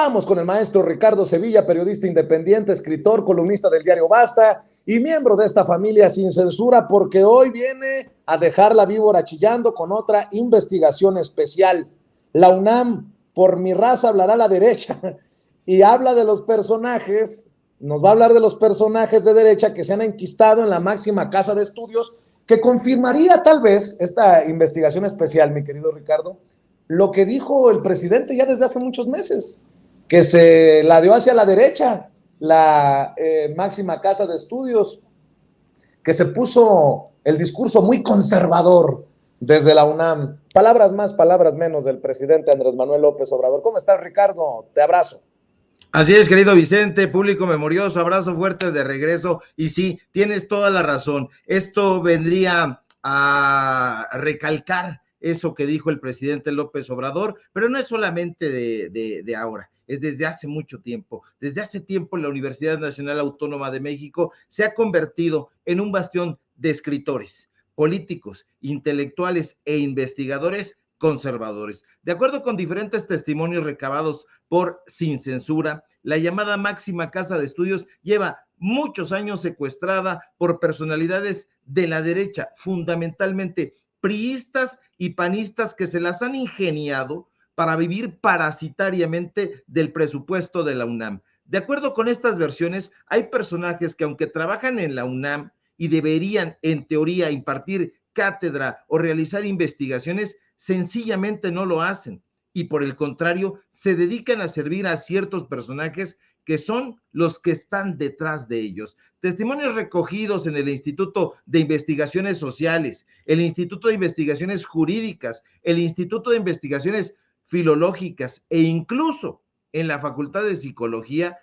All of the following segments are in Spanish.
Vamos con el maestro Ricardo Sevilla, periodista independiente, escritor, columnista del diario Basta y miembro de esta familia sin censura, porque hoy viene a dejar la víbora chillando con otra investigación especial. La UNAM, por mi raza hablará la derecha, y habla de los personajes, nos va a hablar de los personajes de derecha que se han enquistado en la máxima casa de estudios, que confirmaría tal vez esta investigación especial, mi querido Ricardo, lo que dijo el presidente ya desde hace muchos meses, que se la dio hacia la derecha, la máxima casa de estudios, que se puso el discurso muy conservador desde la UNAM. Palabras más, palabras menos del presidente Andrés Manuel López Obrador. ¿Cómo estás, Ricardo? Te abrazo. Así es, querido Vicente, público memorioso, abrazo fuerte de regreso. Y sí, tienes toda la razón. Esto vendría a recalcar eso que dijo el presidente López Obrador, pero no es solamente de ahora, es desde hace mucho tiempo. Desde hace tiempo la Universidad Nacional Autónoma de México se ha convertido en un bastión de escritores, políticos, intelectuales e investigadores conservadores. De acuerdo con diferentes testimonios recabados por Sin Censura, la llamada máxima casa de estudios lleva muchos años secuestrada por personalidades de la derecha, fundamentalmente priistas y panistas que se las han ingeniado para vivir parasitariamente del presupuesto de la UNAM. De acuerdo con estas versiones, hay personajes que aunque trabajan en la UNAM y deberían, en teoría, impartir cátedra o realizar investigaciones, sencillamente no lo hacen y por el contrario se dedican a servir a ciertos personajes que son los que están detrás de ellos. Testimonios recogidos en el Instituto de Investigaciones Sociales, el Instituto de Investigaciones Jurídicas, el Instituto de Investigaciones Filológicas e incluso en la Facultad de Psicología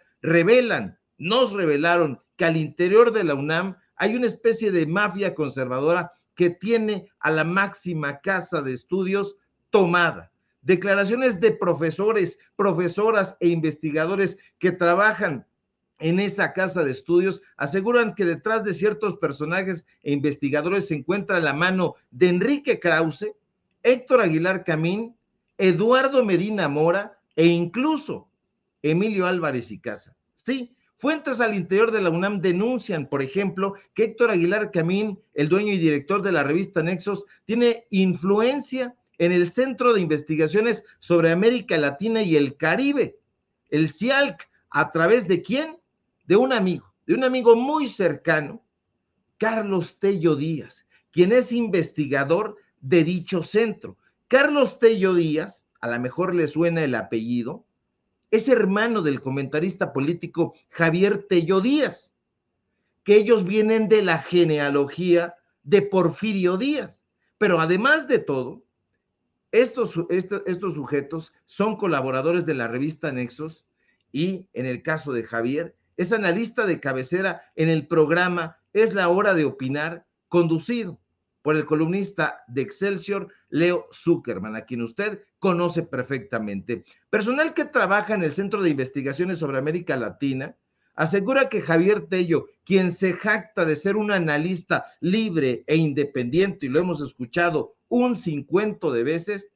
nos revelaron que al interior de la UNAM hay una especie de mafia conservadora que tiene a la máxima casa de estudios tomada. Declaraciones de profesores, profesoras e investigadores que trabajan en esa casa de estudios aseguran que detrás de ciertos personajes e investigadores se encuentra la mano de Enrique Krause, Héctor Aguilar Camín, Eduardo Medina Mora e incluso Emilio Álvarez y Casa. Sí, fuentes al interior de la UNAM denuncian, por ejemplo, que Héctor Aguilar Camín, el dueño y director de la revista Nexos, tiene influencia en el Centro de Investigaciones sobre América Latina y el Caribe, el CIALC, ¿a través de quién? De un amigo muy cercano, Carlos Tello Díaz, quien es investigador de dicho centro. Carlos Tello Díaz, a lo mejor le suena el apellido, es hermano del comentarista político Javier Tello Díaz, que ellos vienen de la genealogía de Porfirio Díaz. Pero además de todo, estos sujetos son colaboradores de la revista Nexos y, en el caso de Javier, es analista de cabecera en el programa Es la Hora de Opinar, conducido por el columnista de Excelsior, Leo Zuckerman, a quien usted conoce perfectamente. Personal que trabaja en el Centro de Investigaciones sobre América Latina asegura que Javier Tello, quien se jacta de ser un analista libre e independiente, y lo hemos escuchado un 50 de veces,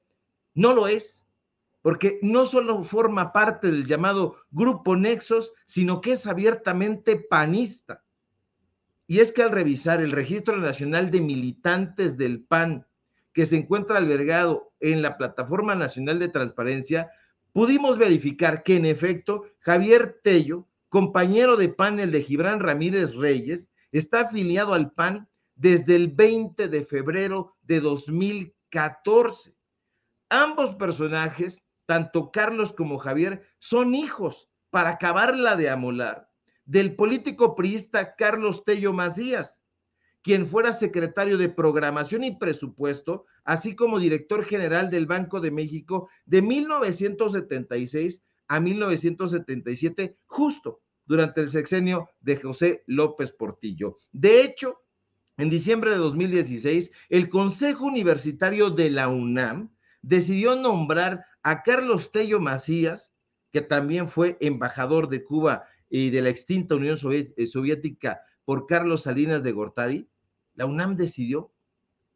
no lo es, porque no solo forma parte del llamado Grupo Nexos, sino que es abiertamente panista. Y es que al revisar el Registro Nacional de Militantes del PAN, que se encuentra albergado en la Plataforma Nacional de Transparencia, pudimos verificar que en efecto Javier Tello, compañero de panel de Gibran Ramírez Reyes, está afiliado al PAN desde el 20 de febrero de 2014. Ambos personajes, tanto Carlos como Javier, son hijos, para acabarla de amolar, del político priista Carlos Tello Macías, quien fuera secretario de Programación y Presupuesto, así como director general del Banco de México de 1976 a 1977, justo durante el sexenio de José López Portillo. De hecho, en diciembre de 2016, el Consejo Universitario de la UNAM decidió nombrar a Carlos Tello Macías, que también fue embajador de Cuba y de la extinta Unión Soviética por Carlos Salinas de Gortari. La UNAM decidió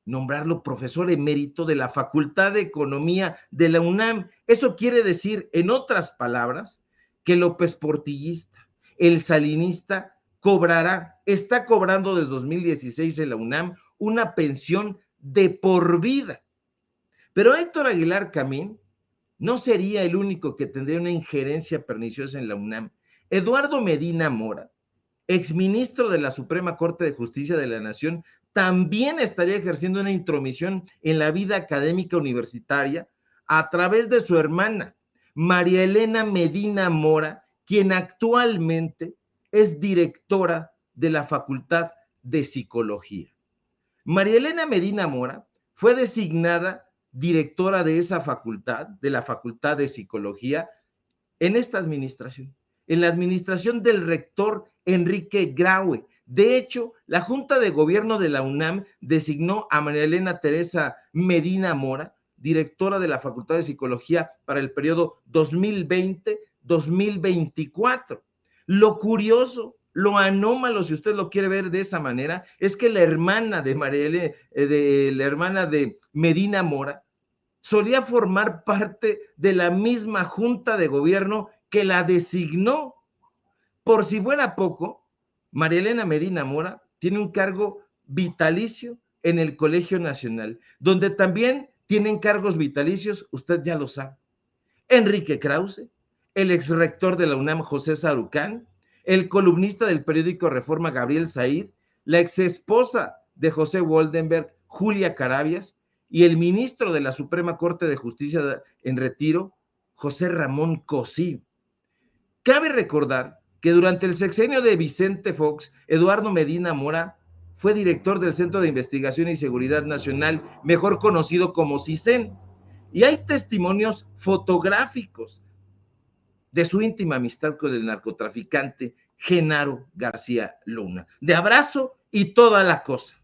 nombrarlo profesor emérito de la Facultad de Economía de la UNAM. Eso quiere decir, en otras palabras, que López Portillista, el salinista, está cobrando desde 2016 en la UNAM una pensión de por vida. Pero Héctor Aguilar Camín no sería el único que tendría una injerencia perniciosa en la UNAM. Eduardo Medina Mora, exministro de la Suprema Corte de Justicia de la Nación, también estaría ejerciendo una intromisión en la vida académica universitaria a través de su hermana, María Elena Medina Mora, quien actualmente es directora de la Facultad de Psicología. María Elena Medina Mora fue designada directora de esa facultad, de la Facultad de Psicología, en esta administración, en la administración del rector Enrique Graue. De hecho, la Junta de Gobierno de la UNAM designó a María Elena Teresa Medina Mora, directora de la Facultad de Psicología para el periodo 2020-2024. Lo curioso, lo anómalo, si usted lo quiere ver de esa manera, es que la hermana de Medina Mora solía formar parte de la misma Junta de Gobierno que la designó. Por si fuera poco, María Elena Medina Mora tiene un cargo vitalicio en el Colegio Nacional, donde también tienen cargos vitalicios, usted ya lo sabe, Enrique Krause, el exrector de la UNAM José Sarucán, el columnista del periódico Reforma Gabriel Said, la exesposa de José Woldenberg, Julia Carabias, y el ministro de la Suprema Corte de Justicia en retiro, José Ramón Cosío. Cabe recordar que durante el sexenio de Vicente Fox, Eduardo Medina Mora fue director del Centro de Investigación y Seguridad Nacional, mejor conocido como CISEN, y hay testimonios fotográficos de su íntima amistad con el narcotraficante Genaro García Luna, de abrazo y toda la cosa.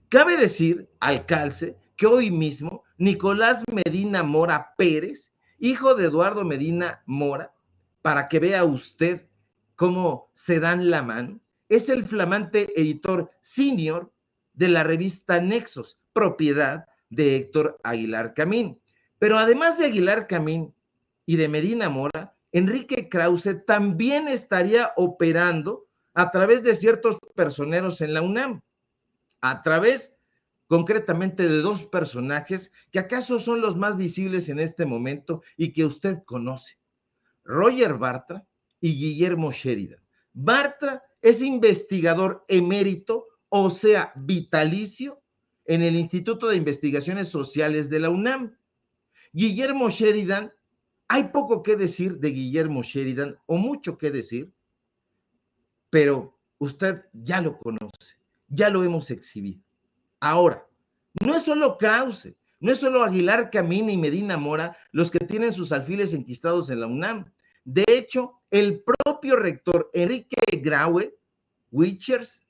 Cabe decir al calce que hoy mismo Nicolás Medina Mora Pérez, hijo de Eduardo Medina Mora, para que vea usted cómo se dan la mano, es el flamante editor senior de la revista Nexos, propiedad de Héctor Aguilar Camín. Pero además de Aguilar Camín y de Medina Mora, Enrique Krause también estaría operando a través de ciertos personeros en la UNAM, a través concretamente de dos personajes que acaso son los más visibles en este momento y que usted conoce, Roger Bartra y Guillermo Sheridan. Bartra es investigador emérito, o sea, vitalicio, en el Instituto de Investigaciones Sociales de la UNAM. Guillermo Sheridan, hay poco que decir de Guillermo Sheridan, o mucho que decir, pero usted ya lo conoce, ya lo hemos exhibido. Ahora, no es solo Krause, no es solo Aguilar Camín y Medina Mora los que tienen sus alfiles enquistados en la UNAM. De hecho, el propio rector Enrique Graue Wichers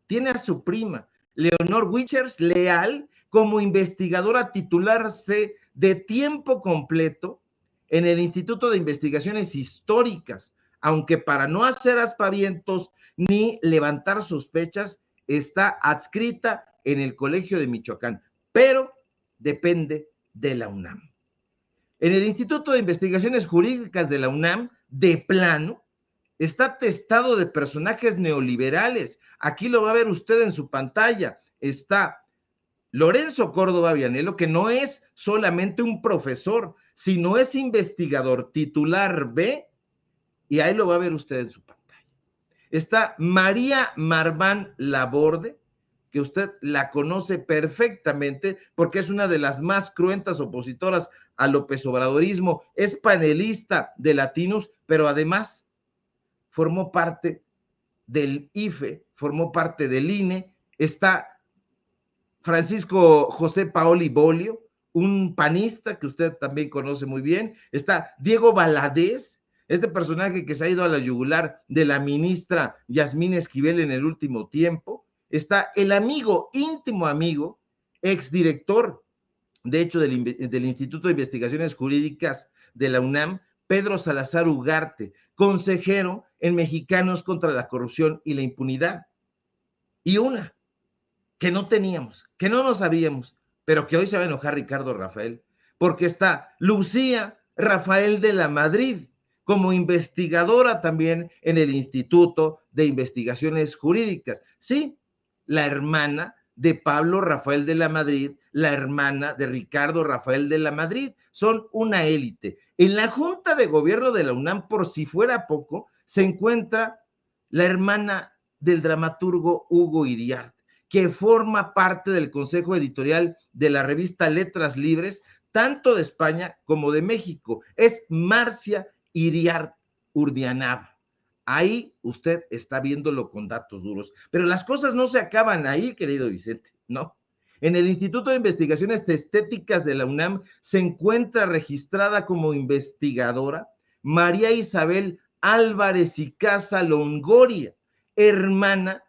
tiene a su prima, Leonor Wichers Leal, como investigadora titular C de tiempo completo en el Instituto de Investigaciones Históricas, aunque para no hacer aspavientos ni levantar sospechas, está adscrita en el Colegio de Michoacán, pero depende de la UNAM. En el Instituto de Investigaciones Jurídicas de la UNAM, de plano, está atestado de personajes neoliberales. Aquí lo va a ver usted en su pantalla. Está Lorenzo Córdoba Vianello, que no es solamente un profesor, sino es investigador titular B, y ahí lo va a ver usted en su pantalla. Está María Marván Laborde, que usted la conoce perfectamente porque es una de las más cruentas opositoras al López Obradorismo, es panelista de Latinos, pero además formó parte del IFE, formó parte del INE. Está Francisco José Paoli Bolio, un panista que usted también conoce muy bien. Está Diego Valadez, este personaje que se ha ido a la yugular de la ministra Yasmín Esquivel en el último tiempo. Está el amigo, íntimo amigo, exdirector, de hecho, del Instituto de Investigaciones Jurídicas de la UNAM, Pedro Salazar Ugarte, consejero en Mexicanos contra la Corrupción y la Impunidad. Y una que no teníamos, que no nos sabíamos, pero que hoy se va a enojar Ricardo Rafael, porque está Lucía Rafael de la Madrid como investigadora también en el Instituto de Investigaciones Jurídicas. Sí, la hermana de Pablo Rafael de la Madrid, la hermana de Ricardo Rafael de la Madrid, son una élite. En la Junta de Gobierno de la UNAM, por si fuera poco, se encuentra la hermana del dramaturgo Hugo Iriart, que forma parte del consejo editorial de la revista Letras Libres, tanto de España como de México. Es Marcia Iriart Urdianaba. Ahí usted está viéndolo con datos duros. Pero las cosas no se acaban ahí, querido Vicente, ¿no? En el Instituto de Investigaciones Estéticas de la UNAM se encuentra registrada como investigadora María Isabel Álvarez y Casa Longoria, hermana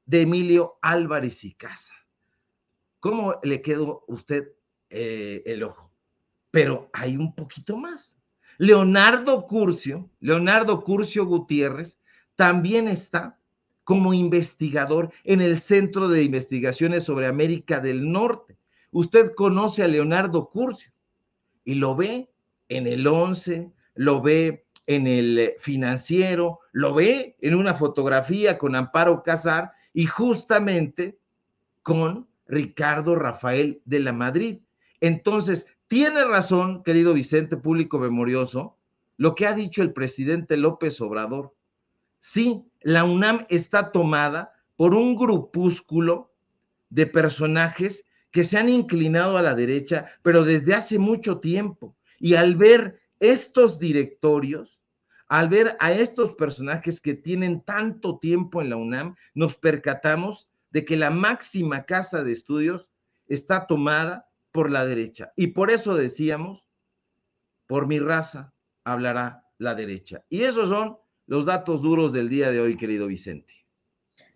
de Emilio Álvarez y Casa. ¿Cómo le quedó a usted el ojo? Pero hay un poquito más. Leonardo Curcio Gutiérrez, también está como investigador en el Centro de Investigaciones sobre América del Norte. Usted conoce a Leonardo Curcio y lo ve en el 11, lo ve en el Financiero, lo ve en una fotografía con Amparo Casar y justamente con Ricardo Rafael de la Madrid. Entonces, tiene razón, querido Vicente, público memorioso, lo que ha dicho el presidente López Obrador. Sí, la UNAM está tomada por un grupúsculo de personajes que se han inclinado a la derecha, pero desde hace mucho tiempo. Y al ver estos directorios, al ver a estos personajes que tienen tanto tiempo en la UNAM, nos percatamos de que la máxima casa de estudios está tomada por la derecha. Y por eso decíamos, por mi raza hablará la derecha. Y esos son los datos duros del día de hoy, querido Vicente.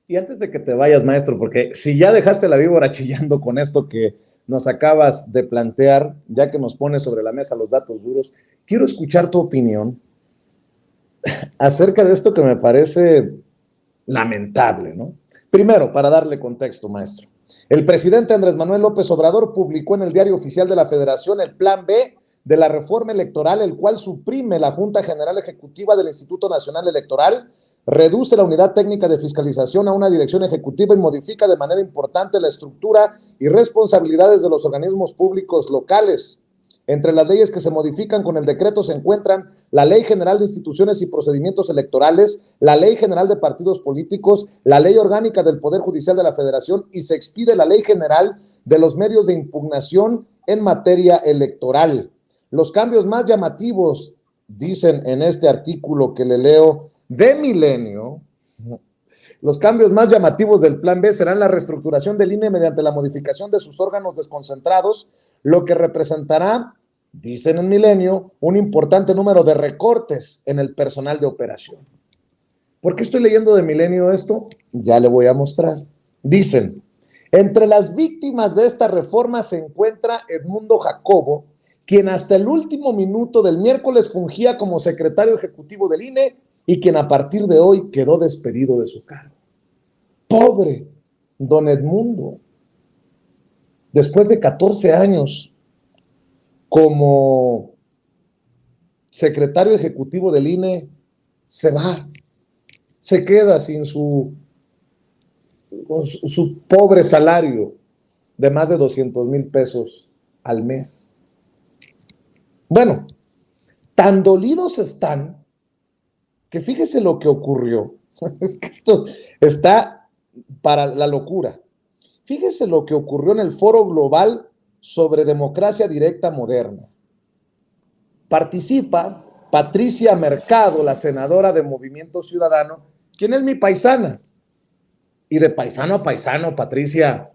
Y antes de que te vayas, maestro, porque si ya dejaste la víbora chillando con esto que nos acabas de plantear, ya que nos pones sobre la mesa los datos duros, quiero escuchar tu opinión acerca de esto que me parece lamentable, ¿no? Primero, para darle contexto, maestro, el presidente Andrés Manuel López Obrador publicó en el Diario Oficial de la Federación el Plan B de la reforma electoral, el cual suprime la Junta General Ejecutiva del Instituto Nacional Electoral, reduce la unidad técnica de fiscalización a una dirección ejecutiva y modifica de manera importante la estructura y responsabilidades de los organismos públicos locales. Entre las leyes que se modifican con el decreto se encuentran la Ley General de Instituciones y Procedimientos Electorales, la Ley General de Partidos Políticos, la Ley Orgánica del Poder Judicial de la Federación y se expide la Ley General de los Medios de Impugnación en materia electoral. Los cambios más llamativos, dicen en este artículo que le leo de Milenio, los cambios más llamativos del Plan B serán la reestructuración del INE mediante la modificación de sus órganos desconcentrados, lo que representará, dicen en Milenio, un importante número de recortes en el personal de operación. ¿Por qué estoy leyendo de Milenio esto? Ya le voy a mostrar. Dicen, entre las víctimas de esta reforma se encuentra Edmundo Jacobo, quien hasta el último minuto del miércoles fungía como secretario ejecutivo del INE y quien a partir de hoy quedó despedido de su cargo. Pobre don Edmundo. Después de 14 años como secretario ejecutivo del INE, se va, se queda sin su pobre salario de más de 200,000 pesos al mes. Bueno, tan dolidos están que fíjese lo que ocurrió. Es que esto está para la locura. Fíjese lo que ocurrió en el Foro Global sobre Democracia Directa Moderna. Participa Patricia Mercado, la senadora de Movimiento Ciudadano, quien es mi paisana. Y de paisano a paisano, Patricia,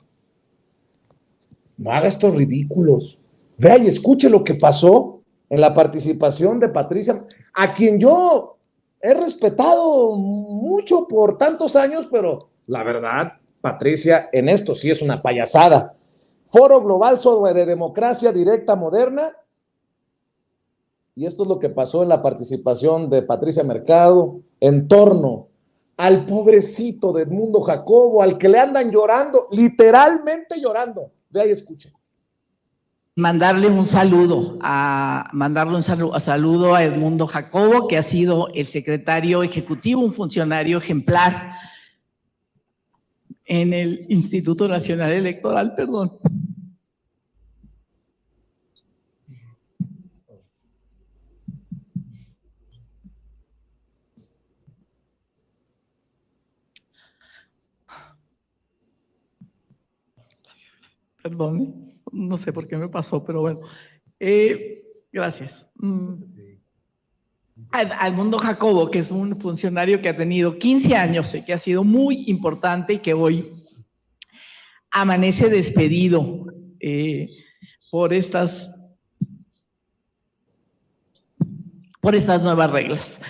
no haga estos ridículos. Vea y escuche lo que pasó en la participación de Patricia, a quien yo he respetado mucho por tantos años, pero la verdad, Patricia, en esto sí es una payasada. Foro Global sobre Democracia Directa Moderna. Y esto es lo que pasó en la participación de Patricia Mercado en torno al pobrecito de Edmundo Jacobo, al que le andan llorando, literalmente llorando. Vea y escuche. Mandarle un saludo a Edmundo Jacobo, que ha sido el secretario ejecutivo, un funcionario ejemplar en el Instituto Nacional Electoral, perdón. Perdón, no sé por qué me pasó, pero bueno. Gracias. A Edmundo Jacobo, que es un funcionario que ha tenido 15 años y que ha sido muy importante y que hoy amanece despedido por estas nuevas reglas.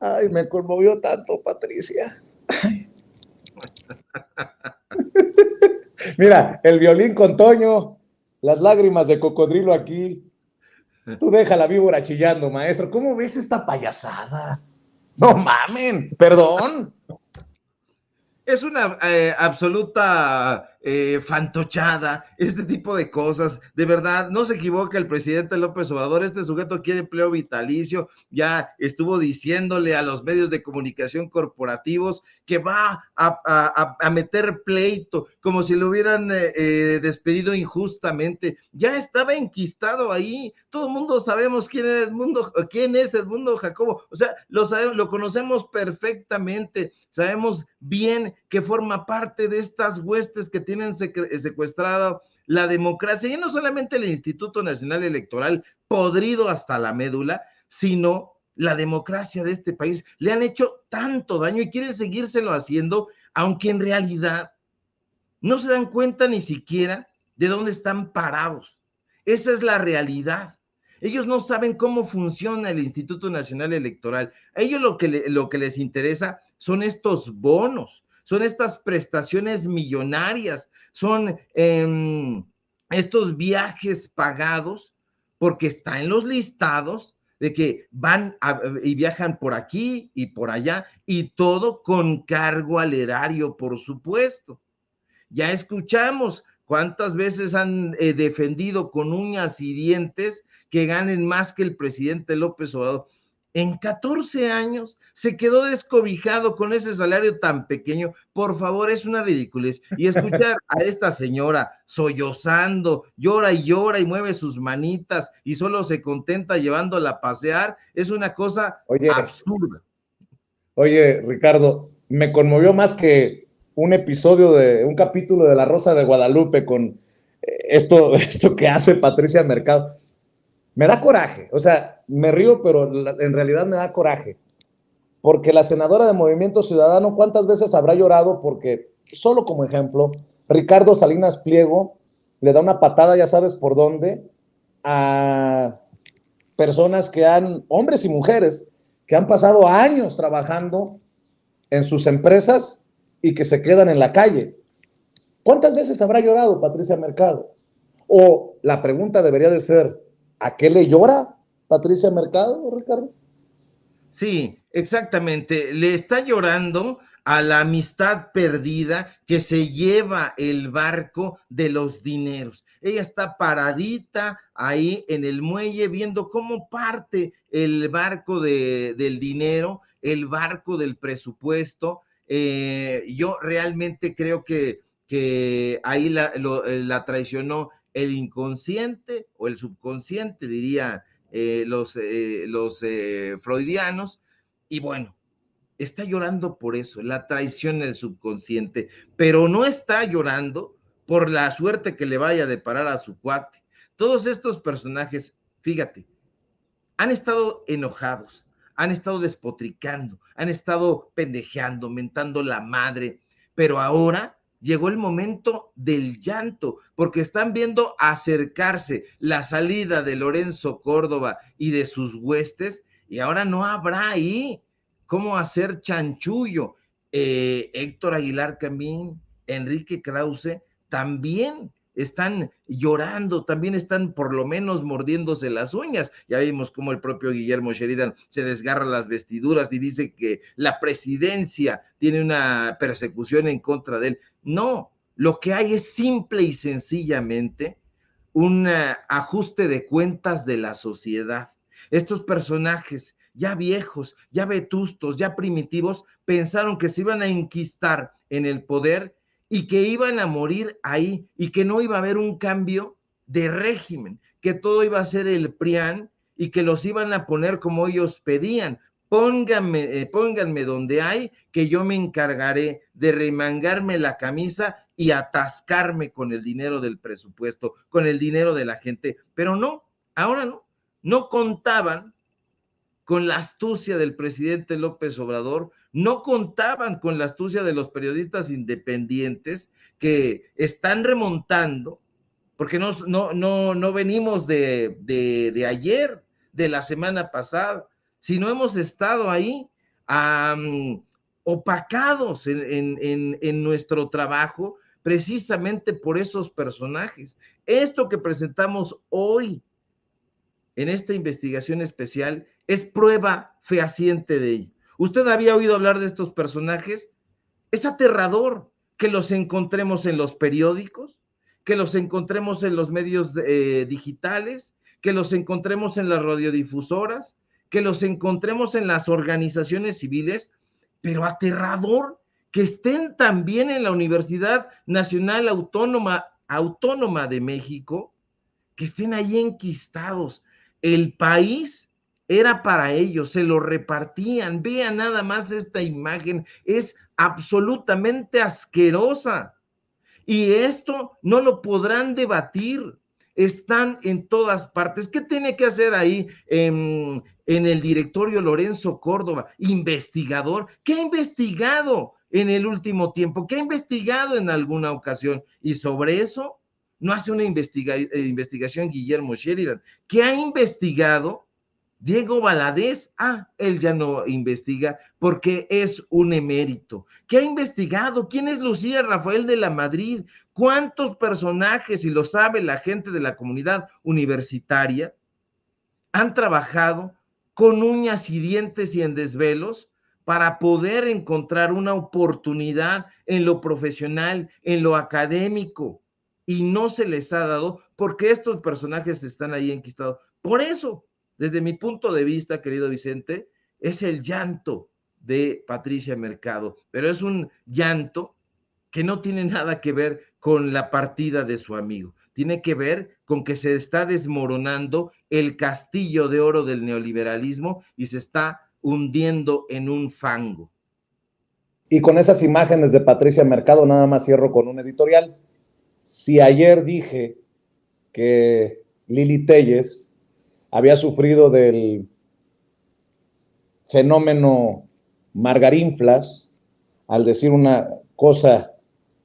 Ay, me conmovió tanto, Patricia. Mira, el violín con Toño, las lágrimas de cocodrilo aquí. Tú deja la víbora chillando, maestro. ¿Cómo ves esta payasada? No mamen, perdón. Es una absoluta fantochada, este tipo de cosas. De verdad, no se equivoca el presidente López Obrador. Este sujeto quiere empleo vitalicio. Ya estuvo diciéndole a los medios de comunicación corporativos que va a meter pleito, como si lo hubieran despedido injustamente. Ya estaba enquistado ahí. Todo el mundo sabemos quién es Edmundo Jacobo. O sea, lo conocemos perfectamente. Sabemos bien que forma parte de estas huestes que tienen secuestrada la democracia, y no solamente el Instituto Nacional Electoral, podrido hasta la médula, sino la democracia de este país. Le han hecho tanto daño y quieren seguírselo haciendo, aunque en realidad no se dan cuenta ni siquiera de dónde están parados. Esa es la realidad. Ellos no saben cómo funciona el Instituto Nacional Electoral. A ellos lo que les interesa son estos bonos, son estas prestaciones millonarias, son estos viajes pagados, porque está en los listados de que van y viajan por aquí y por allá, y todo con cargo al erario, por supuesto. Ya escuchamos cuántas veces han defendido con uñas y dientes que ganen más que el presidente López Obrador. En 14 años se quedó descobijado con ese salario tan pequeño. Por favor, es una ridiculez. Y escuchar a esta señora sollozando, llora y mueve sus manitas y solo se contenta llevándola a pasear, es una cosa absurda. Oye, Ricardo, me conmovió más que un capítulo de La Rosa de Guadalupe con esto que hace Patricia Mercado. Me da coraje, o sea, me río, pero en realidad me da coraje, porque la senadora de Movimiento Ciudadano, ¿cuántas veces habrá llorado? Porque, solo como ejemplo, Ricardo Salinas Pliego le da una patada, ya sabes por dónde, a personas hombres y mujeres, que han pasado años trabajando en sus empresas y que se quedan en la calle. ¿Cuántas veces habrá llorado Patricia Mercado? O la pregunta debería de ser, ¿a qué le llora Patricia Mercado, Ricardo? Sí, exactamente. Le está llorando a la amistad perdida que se lleva el barco de los dineros. Ella está paradita ahí en el muelle viendo cómo parte el barco del dinero, el barco del presupuesto. Yo realmente creo que ahí la traicionó el inconsciente o el subconsciente, diría los freudianos, y bueno, está llorando por eso, la traición en el subconsciente, pero no está llorando por la suerte que le vaya a deparar a su cuate. Todos estos personajes, fíjate, han estado enojados, han estado despotricando, han estado pendejeando, mentando la madre, pero ahora llegó el momento del llanto, porque están viendo acercarse la salida de Lorenzo Córdoba y de sus huestes, y ahora no habrá ahí cómo hacer chanchullo. Héctor Aguilar Camín, Enrique Krause, también están llorando, también están por lo menos mordiéndose las uñas. Ya vimos cómo el propio Guillermo Sheridan se desgarra las vestiduras y dice que la presidencia tiene una persecución en contra de él. No, lo que hay es simple y sencillamente un ajuste de cuentas de la sociedad. Estos personajes ya viejos, ya vetustos, ya primitivos, pensaron que se iban a enquistar en el poder y que iban a morir ahí y que no iba a haber un cambio de régimen, que todo iba a ser el PRIAN y que los iban a poner como ellos pedían. Pónganme donde hay, que yo me encargaré de remangarme la camisa y atascarme con el dinero del presupuesto, con el dinero de la gente. Pero no, ahora no contaban con la astucia del presidente López Obrador, no contaban con la astucia de los periodistas independientes que están remontando, porque no venimos de ayer, de la semana pasada, sino hemos estado ahí opacados en nuestro trabajo precisamente por esos personajes. Esto que presentamos hoy en esta investigación especial es prueba fehaciente de ello. ¿Usted había oído hablar de estos personajes? Es aterrador que los encontremos en los periódicos, que los encontremos en los medios digitales, que los encontremos en las radiodifusoras, que los encontremos en las organizaciones civiles, pero aterrador que estén también en la Universidad Nacional Autónoma de México, que estén ahí enquistados. El país era para ellos, se lo repartían. Vean nada más esta imagen, es absolutamente asquerosa. Y esto no lo podrán debatir. Están en todas partes. ¿Qué tiene que hacer ahí en el directorio Lorenzo Córdoba? Investigador. ¿Qué ha investigado en el último tiempo? ¿Qué ha investigado en alguna ocasión? Y sobre eso no hace una investigación Guillermo Sheridan. ¿Qué ha investigado Diego Valadez? Él ya no investiga porque es un emérito. ¿Qué ha investigado? ¿Quién es Lucía Rafael de la Madrid? ¿Cuántos personajes, y lo sabe la gente de la comunidad universitaria, han trabajado con uñas y dientes y en desvelos para poder encontrar una oportunidad en lo profesional, en lo académico? Y no se les ha dado porque estos personajes están ahí enquistados. Por eso, desde mi punto de vista, querido Vicente, es el llanto de Patricia Mercado, pero es un llanto que no tiene nada que ver con la partida de su amigo, tiene que ver con que se está desmoronando el castillo de oro del neoliberalismo y se está hundiendo en un fango. Y con esas imágenes de Patricia Mercado, nada más cierro con un editorial. Si ayer dije que Lili Téllez había sufrido del fenómeno Margarinflas al decir una cosa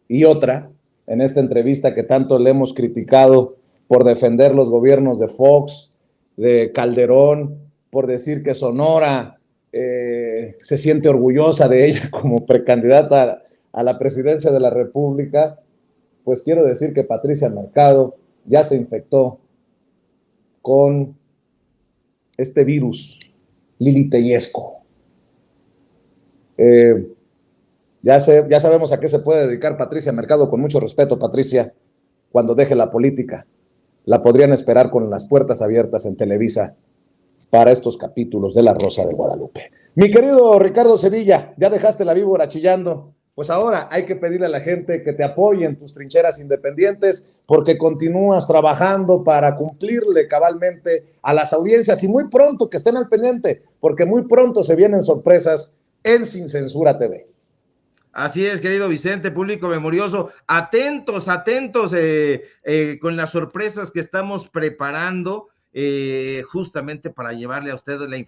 y otra en esta entrevista que tanto le hemos criticado por defender los gobiernos de Fox, de Calderón, por decir que Sonora se siente orgullosa de ella como precandidata a la presidencia de la República, pues quiero decir que Patricia Mercado ya se infectó con este virus liliteyesco. Ya sabemos a qué se puede dedicar Patricia Mercado. Con mucho respeto, Patricia, cuando deje la política, la podrían esperar con las puertas abiertas en Televisa para estos capítulos de La Rosa de Guadalupe. Mi querido Ricardo Sevilla, ya dejaste la víbora chillando, pues ahora hay que pedirle a la gente que te apoye en tus trincheras independientes, porque continúas trabajando para cumplirle cabalmente a las audiencias, y muy pronto que estén al pendiente, porque muy pronto se vienen sorpresas en Sin Censura TV. Así es, querido Vicente, público memorioso, atentos con las sorpresas que estamos preparando, justamente para llevarle a usted la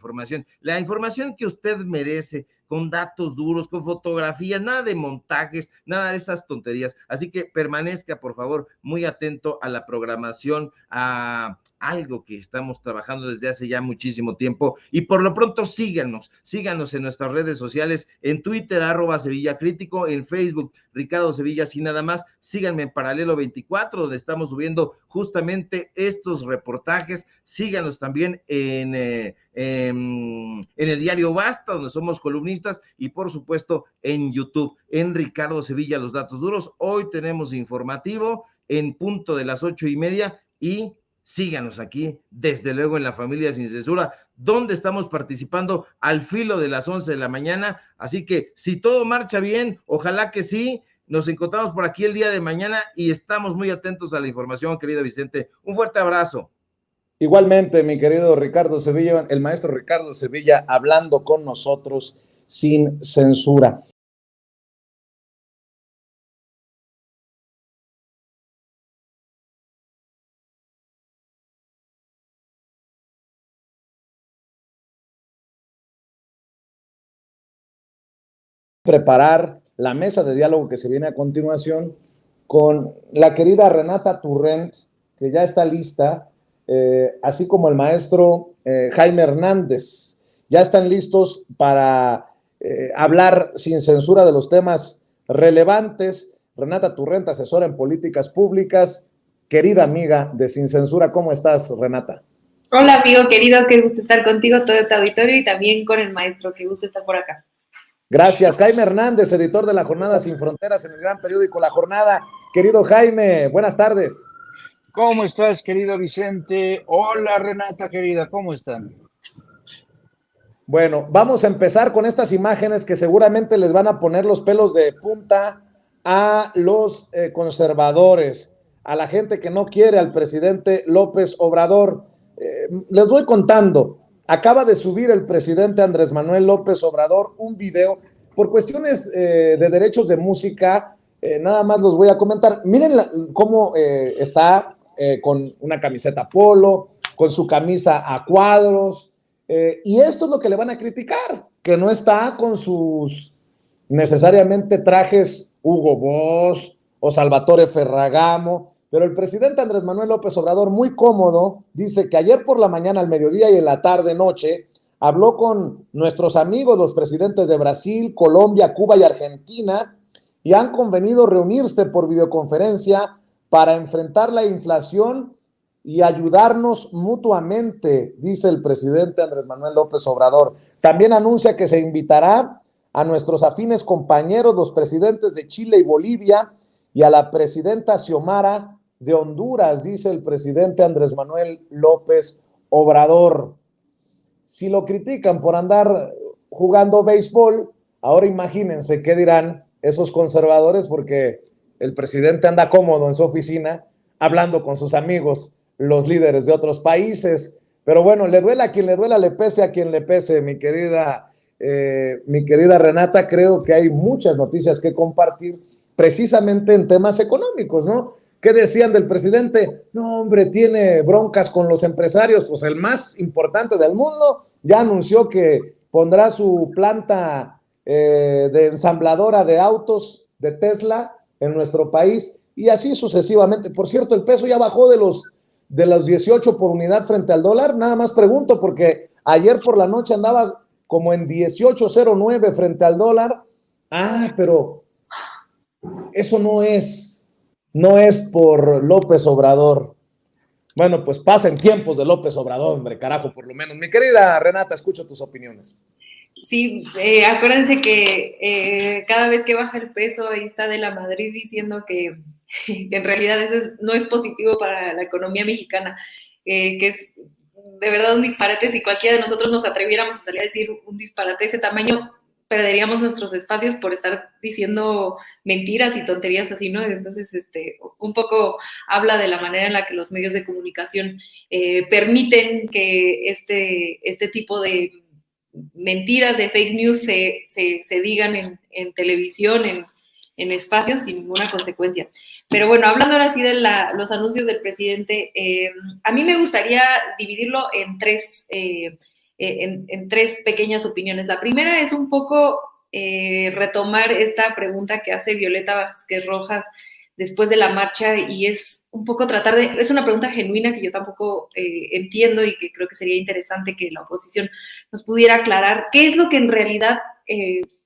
información que usted merece, con datos duros, con fotografías, nada de montajes, nada de esas tonterías. Así que permanezca, por favor, muy atento a la programación, a algo que estamos trabajando desde hace ya muchísimo tiempo, y por lo pronto síganos en nuestras redes sociales, en Twitter, @SevillaCrítico, en Facebook, Ricardo Sevilla, así nada más. Síganme en Paralelo 24, donde estamos subiendo justamente estos reportajes. Síganos también en el diario Basta, donde somos columnistas, y por supuesto en YouTube, en Ricardo Sevilla, Los Datos Duros. Hoy tenemos informativo en punto de las 8:30, y síganos aquí, desde luego, en La Familia Sin Censura, donde estamos participando al filo de las 11 de la mañana. Así que si todo marcha bien, ojalá que sí, nos encontramos por aquí el día de mañana y estamos muy atentos a la información, querido Vicente. Un fuerte abrazo. Igualmente, mi querido Ricardo Sevilla, el maestro Ricardo Sevilla, hablando con nosotros sin censura. Preparar la mesa de diálogo que se viene a continuación con la querida Renata Turrent, que ya está lista, así como el maestro Jaime Hernández. Ya están listos para hablar sin censura de los temas relevantes. Renata Turrent, asesora en políticas públicas, querida amiga de Sin Censura. ¿Cómo estás, Renata? Hola, amigo querido, qué gusto estar contigo, todo este auditorio, y también con el maestro, qué gusto estar por acá. Gracias. Jaime Hernández, editor de La Jornada Sin Fronteras en el gran periódico La Jornada. Querido Jaime, buenas tardes. ¿Cómo estás, querido Vicente? Hola, Renata, querida, ¿cómo están? Bueno, vamos a empezar con estas imágenes que seguramente les van a poner los pelos de punta a los conservadores, a la gente que no quiere al presidente López Obrador. Les voy contando. Acaba de subir el presidente Andrés Manuel López Obrador un video por cuestiones de derechos de música. Nada más los voy a comentar. Miren cómo está con una camiseta polo, con su camisa a cuadros. Y esto es lo que le van a criticar, que no está con sus necesariamente trajes Hugo Boss o Salvatore Ferragamo, pero el presidente Andrés Manuel López Obrador, muy cómodo, dice que ayer por la mañana, al mediodía y en la tarde, noche, habló con nuestros amigos, los presidentes de Brasil, Colombia, Cuba y Argentina, y han convenido reunirse por videoconferencia para enfrentar la inflación y ayudarnos mutuamente, dice el presidente Andrés Manuel López Obrador. También anuncia que se invitará a nuestros afines compañeros, los presidentes de Chile y Bolivia, y a la presidenta Xiomara de Honduras, dice el presidente Andrés Manuel López Obrador. Si lo critican por andar jugando béisbol, ahora imagínense qué dirán esos conservadores, porque el presidente anda cómodo en su oficina hablando con sus amigos, los líderes de otros países. Pero bueno, le duela a quien le duela, le pese a quien le pese, mi querida Renata. Creo que hay muchas noticias que compartir precisamente en temas económicos, ¿no? ¿Qué decían del presidente? No, hombre, tiene broncas con los empresarios. Pues el más importante del mundo ya anunció que pondrá su planta de ensambladora de autos de Tesla en nuestro país, y así sucesivamente. Por cierto, el peso ya bajó de los 18 por unidad frente al dólar. Nada más pregunto porque ayer por la noche andaba como en 18.09 frente al dólar. Pero eso no es por López Obrador. Bueno, pues pasa en tiempos de López Obrador, hombre, carajo, por lo menos. Mi querida Renata, escucho tus opiniones. Sí, acuérdense que cada vez que baja el peso, ahí está de la Madrid diciendo que en realidad eso no es positivo para la economía mexicana, que es de verdad un disparate. Si cualquiera de nosotros nos atreviéramos a salir a decir un disparate de ese tamaño, perderíamos nuestros espacios por estar diciendo mentiras y tonterías así, ¿no? Entonces, un poco habla de la manera en la que los medios de comunicación permiten que este tipo de mentiras, de fake news se digan en televisión, en espacios sin ninguna consecuencia. Pero bueno, hablando ahora sí de los anuncios del presidente, a mí me gustaría dividirlo en tres pequeñas opiniones. La primera es un poco retomar esta pregunta que hace Violeta Vázquez Rojas después de la marcha, y es un poco es una pregunta genuina que yo tampoco entiendo y que creo que sería interesante que la oposición nos pudiera aclarar qué es lo que en realidad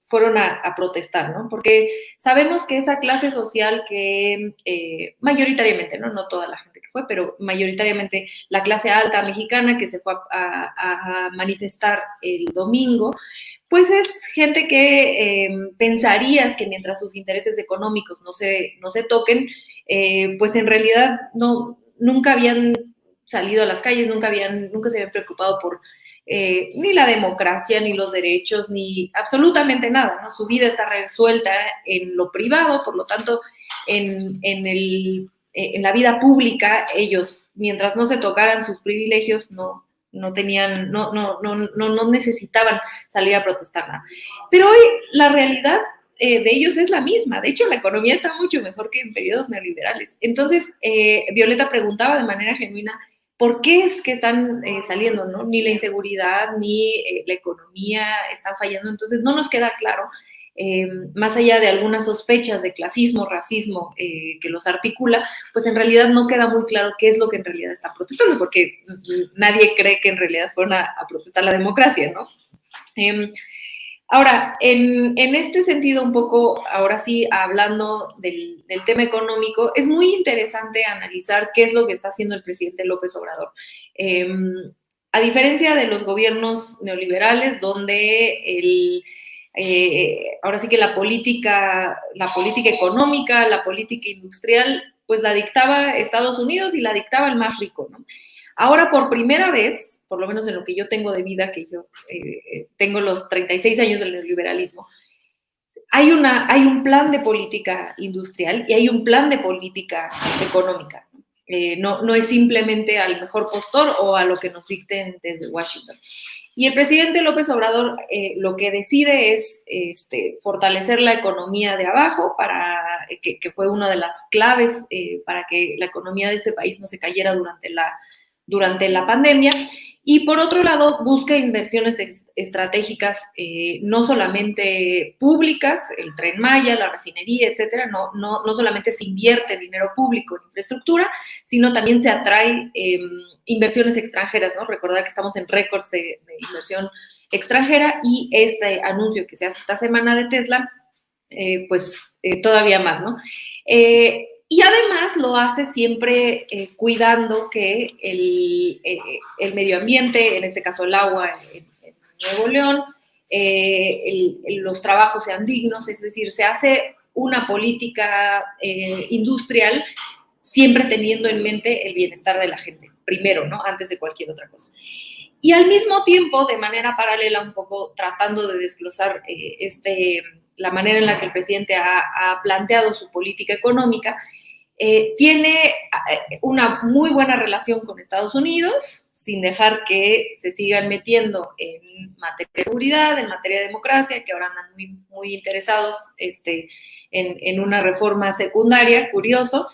fueron a protestar, ¿no? Porque sabemos que esa clase social que mayoritariamente, no toda la gente que fue, pero mayoritariamente la clase alta mexicana que se fue a manifestar el domingo, pues es gente que pensarías que mientras sus intereses económicos no se toquen, pues en realidad nunca habían salido a las calles, nunca se habían preocupado por ni la democracia, ni los derechos, ni absolutamente nada, ¿no? Su vida está resuelta en lo privado, por lo tanto, en la vida pública, ellos, mientras no se tocaran sus privilegios, no necesitaban salir a protestar nada. Pero hoy la realidad de ellos es la misma. De hecho, la economía está mucho mejor que en periodos neoliberales. Entonces, Violeta preguntaba de manera genuina, ¿por qué es que están saliendo, ¿no? Ni la inseguridad, ni la economía están fallando. Entonces, no nos queda claro, más allá de algunas sospechas de clasismo, racismo que los articula, pues en realidad no queda muy claro qué es lo que en realidad están protestando, porque nadie cree que en realidad fueron a protestar la democracia, ¿no? Ahora, en este sentido, un poco, ahora sí, hablando del tema económico, es muy interesante analizar qué es lo que está haciendo el presidente López Obrador. A diferencia de los gobiernos neoliberales, donde ahora sí que la política económica, la política industrial, pues la dictaba Estados Unidos y la dictaba el más rico, ¿no? Ahora, por primera vez, por lo menos en lo que yo tengo de vida, que yo tengo los 36 años del neoliberalismo, hay un plan de política industrial y hay un plan de política económica. No es simplemente al mejor postor o a lo que nos dicten desde Washington. Y el presidente López Obrador lo que decide es fortalecer la economía de abajo, que fue una de las claves para que la economía de este país no se cayera durante la pandemia. Y por otro lado, busca inversiones estratégicas, no solamente públicas, el Tren Maya, la refinería, etcétera, no solamente se invierte dinero público en infraestructura, sino también se atrae inversiones extranjeras, ¿no? Recordar que estamos en récords de inversión extranjera, y este anuncio que se hace esta semana de Tesla, todavía más, ¿no? Y además lo hace siempre cuidando que el medio ambiente, en este caso el agua en Nuevo León, los trabajos sean dignos, es decir, se hace una política industrial siempre teniendo en mente el bienestar de la gente, primero, ¿no? Antes de cualquier otra cosa. Y al mismo tiempo, de manera paralela, un poco tratando de desglosar la manera en la que el presidente ha planteado su política económica, tiene una muy buena relación con Estados Unidos, sin dejar que se sigan metiendo en materia de seguridad, en materia de democracia, que ahora andan muy, muy interesados en una reforma secundaria, curioso,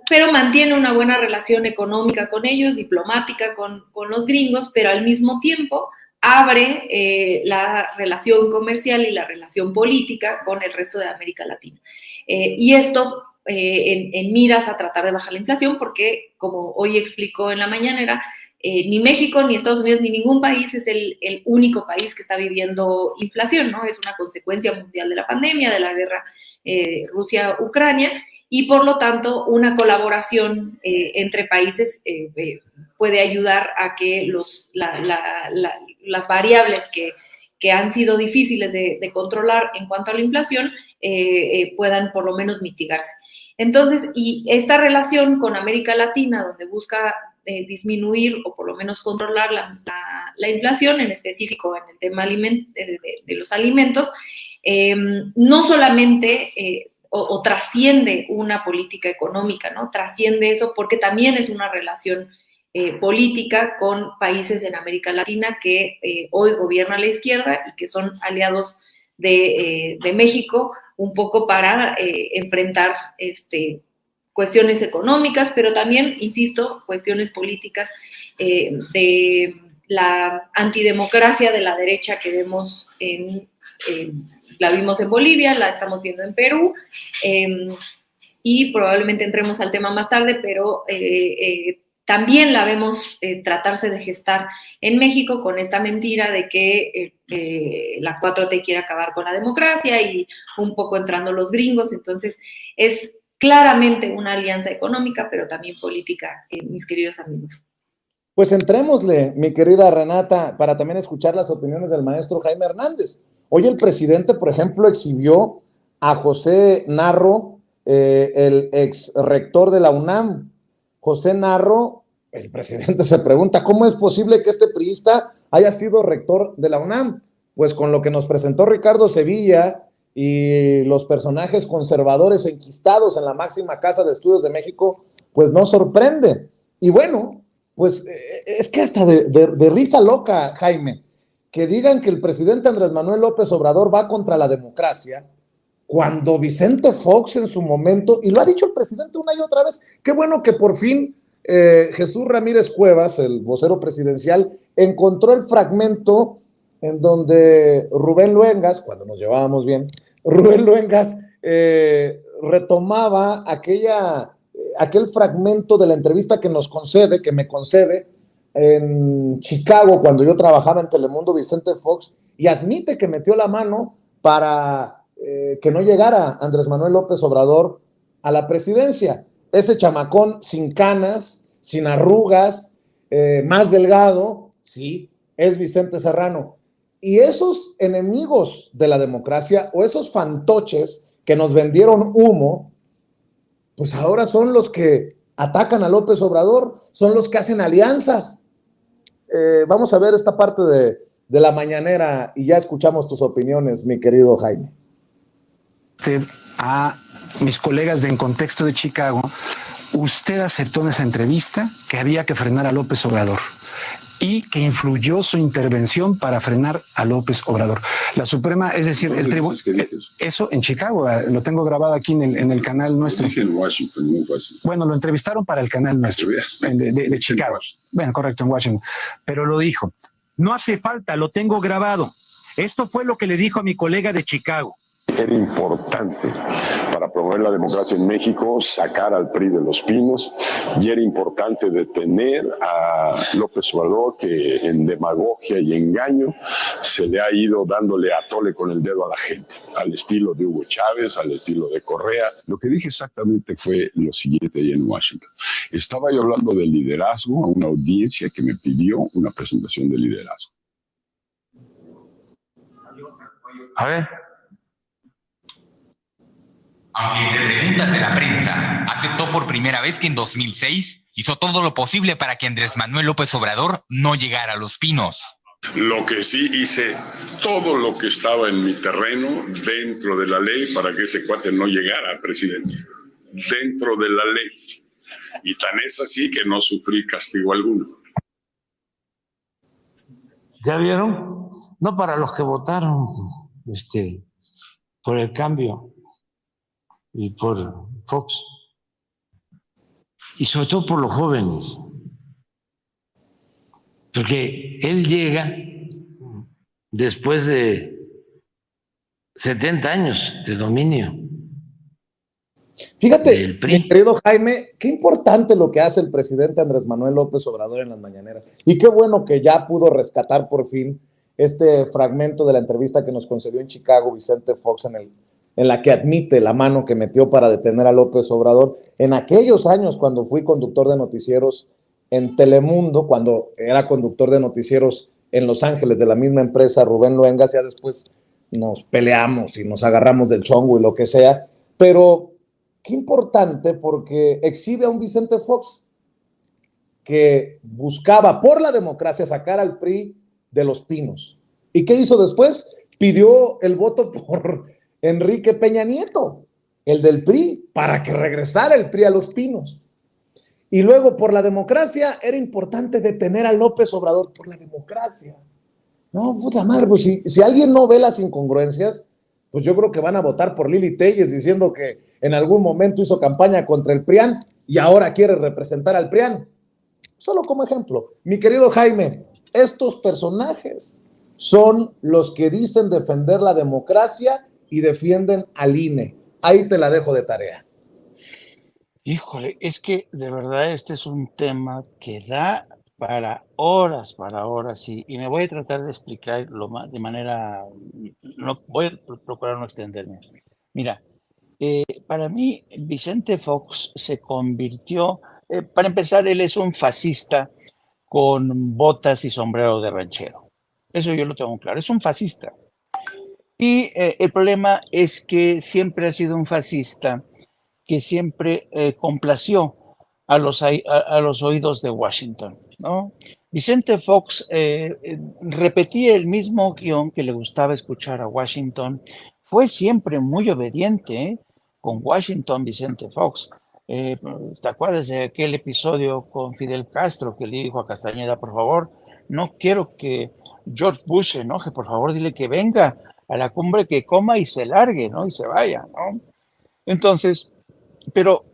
pero mantiene una buena relación económica con ellos, diplomática con los gringos, pero al mismo tiempo abre la relación comercial y la relación política con el resto de América Latina. Y esto en miras a tratar de bajar la inflación, porque, como hoy explicó en la mañanera, ni México, ni Estados Unidos, ni ningún país es el único país que está viviendo inflación, ¿no? Es una consecuencia mundial de la pandemia, de la guerra Rusia-Ucrania, y por lo tanto una colaboración entre países puede ayudar a que las variables que han sido difíciles de controlar en cuanto a la inflación puedan por lo menos mitigarse. Entonces, y esta relación con América Latina, donde busca disminuir o por lo menos controlar la inflación, en específico en el tema de los alimentos, no solamente o trasciende una política económica, ¿no? Trasciende eso porque también es una relación política con países en América Latina que hoy gobierna la izquierda y que son aliados de México, un poco para enfrentar cuestiones económicas, pero también, insisto, cuestiones políticas de la antidemocracia de la derecha que vemos la vimos en Bolivia, la estamos viendo en Perú, y probablemente entremos al tema más tarde, pero también la vemos tratarse de gestar en México con esta mentira de que la 4T quiere acabar con la democracia y un poco entrando los gringos. Entonces es claramente una alianza económica, pero también política, mis queridos amigos. Pues entrémosle, mi querida Renata, para también escuchar las opiniones del maestro Jaime Hernández. Hoy el presidente, por ejemplo, exhibió a José Narro, el ex rector de la UNAM. José Narro, el presidente se pregunta, ¿cómo es posible que este priista haya sido rector de la UNAM? Pues con lo que nos presentó Ricardo Sevilla y los personajes conservadores enquistados en la máxima casa de estudios de México, pues no sorprende. Y bueno, pues es que hasta de risa loca, Jaime, que digan que el presidente Andrés Manuel López Obrador va contra la democracia, cuando Vicente Fox en su momento, y lo ha dicho el presidente una y otra vez, qué bueno que por fin Jesús Ramírez Cuevas, el vocero presidencial, encontró el fragmento en donde Rubén Luengas, cuando nos llevábamos bien, Rubén Luengas retomaba aquel fragmento de la entrevista que me concede en Chicago cuando yo trabajaba en Telemundo Vicente Fox, y admite que metió la mano para que no llegara Andrés Manuel López Obrador a la presidencia. Ese chamacón sin canas, sin arrugas, más delgado, sí, es Vicente Serrano. Y esos enemigos de la democracia o esos fantoches que nos vendieron humo, pues ahora son los que atacan a López Obrador, son los que hacen alianzas. Vamos a ver esta parte de la mañanera y ya escuchamos tus opiniones, mi querido Jaime. A mis colegas de En Contexto de Chicago, usted aceptó en esa entrevista que había que frenar a López Obrador y que influyó su intervención para frenar a López Obrador. La Suprema, es decir, el tribunal, eso en Chicago, lo tengo grabado aquí en el canal nuestro. En Washington, no en Washington. Bueno, lo entrevistaron para el canal nuestro, de Chicago. Bueno, correcto, en Washington. Pero lo dijo. No hace falta, lo tengo grabado. Esto fue lo que le dijo a mi colega de Chicago. Era importante para promover la democracia en México sacar al PRI de Los Pinos, y era importante detener a López Obrador, que en demagogia y engaño se le ha ido dándole a tole con el dedo a la gente, al estilo de Hugo Chávez, al estilo de Correa. Lo que dije exactamente fue lo siguiente ahí en Washington. Estaba yo hablando de liderazgo a una audiencia que me pidió una presentación de liderazgo. A ver. Aunque entre preguntas de la prensa, aceptó por primera vez que en 2006 hizo todo lo posible para que Andrés Manuel López Obrador no llegara a Los Pinos. Lo que sí hice, todo lo que estaba en mi terreno, dentro de la ley, para que ese cuate no llegara, presidente. Dentro de la ley. Y tan es así que no sufrí castigo alguno. ¿Ya vieron? No para los que votaron por el cambio y por Fox, y sobre todo por los jóvenes, porque él llega después de 70 años de dominio. Fíjate, mi querido Jaime, qué importante lo que hace el presidente Andrés Manuel López Obrador en las mañaneras, y qué bueno que ya pudo rescatar por fin este fragmento de la entrevista que nos concedió en Chicago Vicente Fox, en la que admite la mano que metió para detener a López Obrador en aquellos años cuando fui conductor de noticieros en Telemundo, cuando era conductor de noticieros en Los Ángeles de la misma empresa Rubén Luengas. Ya después nos peleamos y nos agarramos del chongo y lo que sea, pero qué importante, porque exhibe a un Vicente Fox que buscaba por la democracia sacar al PRI de Los Pinos. ¿Y qué hizo después? Pidió el voto por Enrique Peña Nieto, el del PRI, para que regresara el PRI a Los Pinos. Y luego, por la democracia, era importante detener a López Obrador por la democracia. No, puta madre, pues si alguien no ve las incongruencias, pues yo creo que van a votar por Lili Téllez diciendo que en algún momento hizo campaña contra el PRIAN y ahora quiere representar al PRIAN. Solo como ejemplo, mi querido Jaime, estos personajes son los que dicen defender la democracia y defienden al INE. Ahí te la dejo de tarea. Híjole, es que de verdad este es un tema que da para horas, y me voy a tratar de explicar de manera, no, voy a procurar no extenderme. Mira, para mí Vicente Fox se convirtió, para empezar, él es un fascista con botas y sombrero de ranchero. Eso yo lo tengo claro, es un fascista. Y el problema es que siempre ha sido un fascista que siempre complació a los oídos de Washington, ¿no? Vicente Fox repetía el mismo guión que le gustaba escuchar a Washington. Fue siempre muy obediente, con Washington, Vicente Fox. ¿Te acuerdas de aquel episodio con Fidel Castro que le dijo a Castañeda, por favor, no quiero que George Bush se enoje, por favor, dile que venga a la cumbre, que coma y se largue, ¿no? Y se vaya, ¿no? Entonces, pero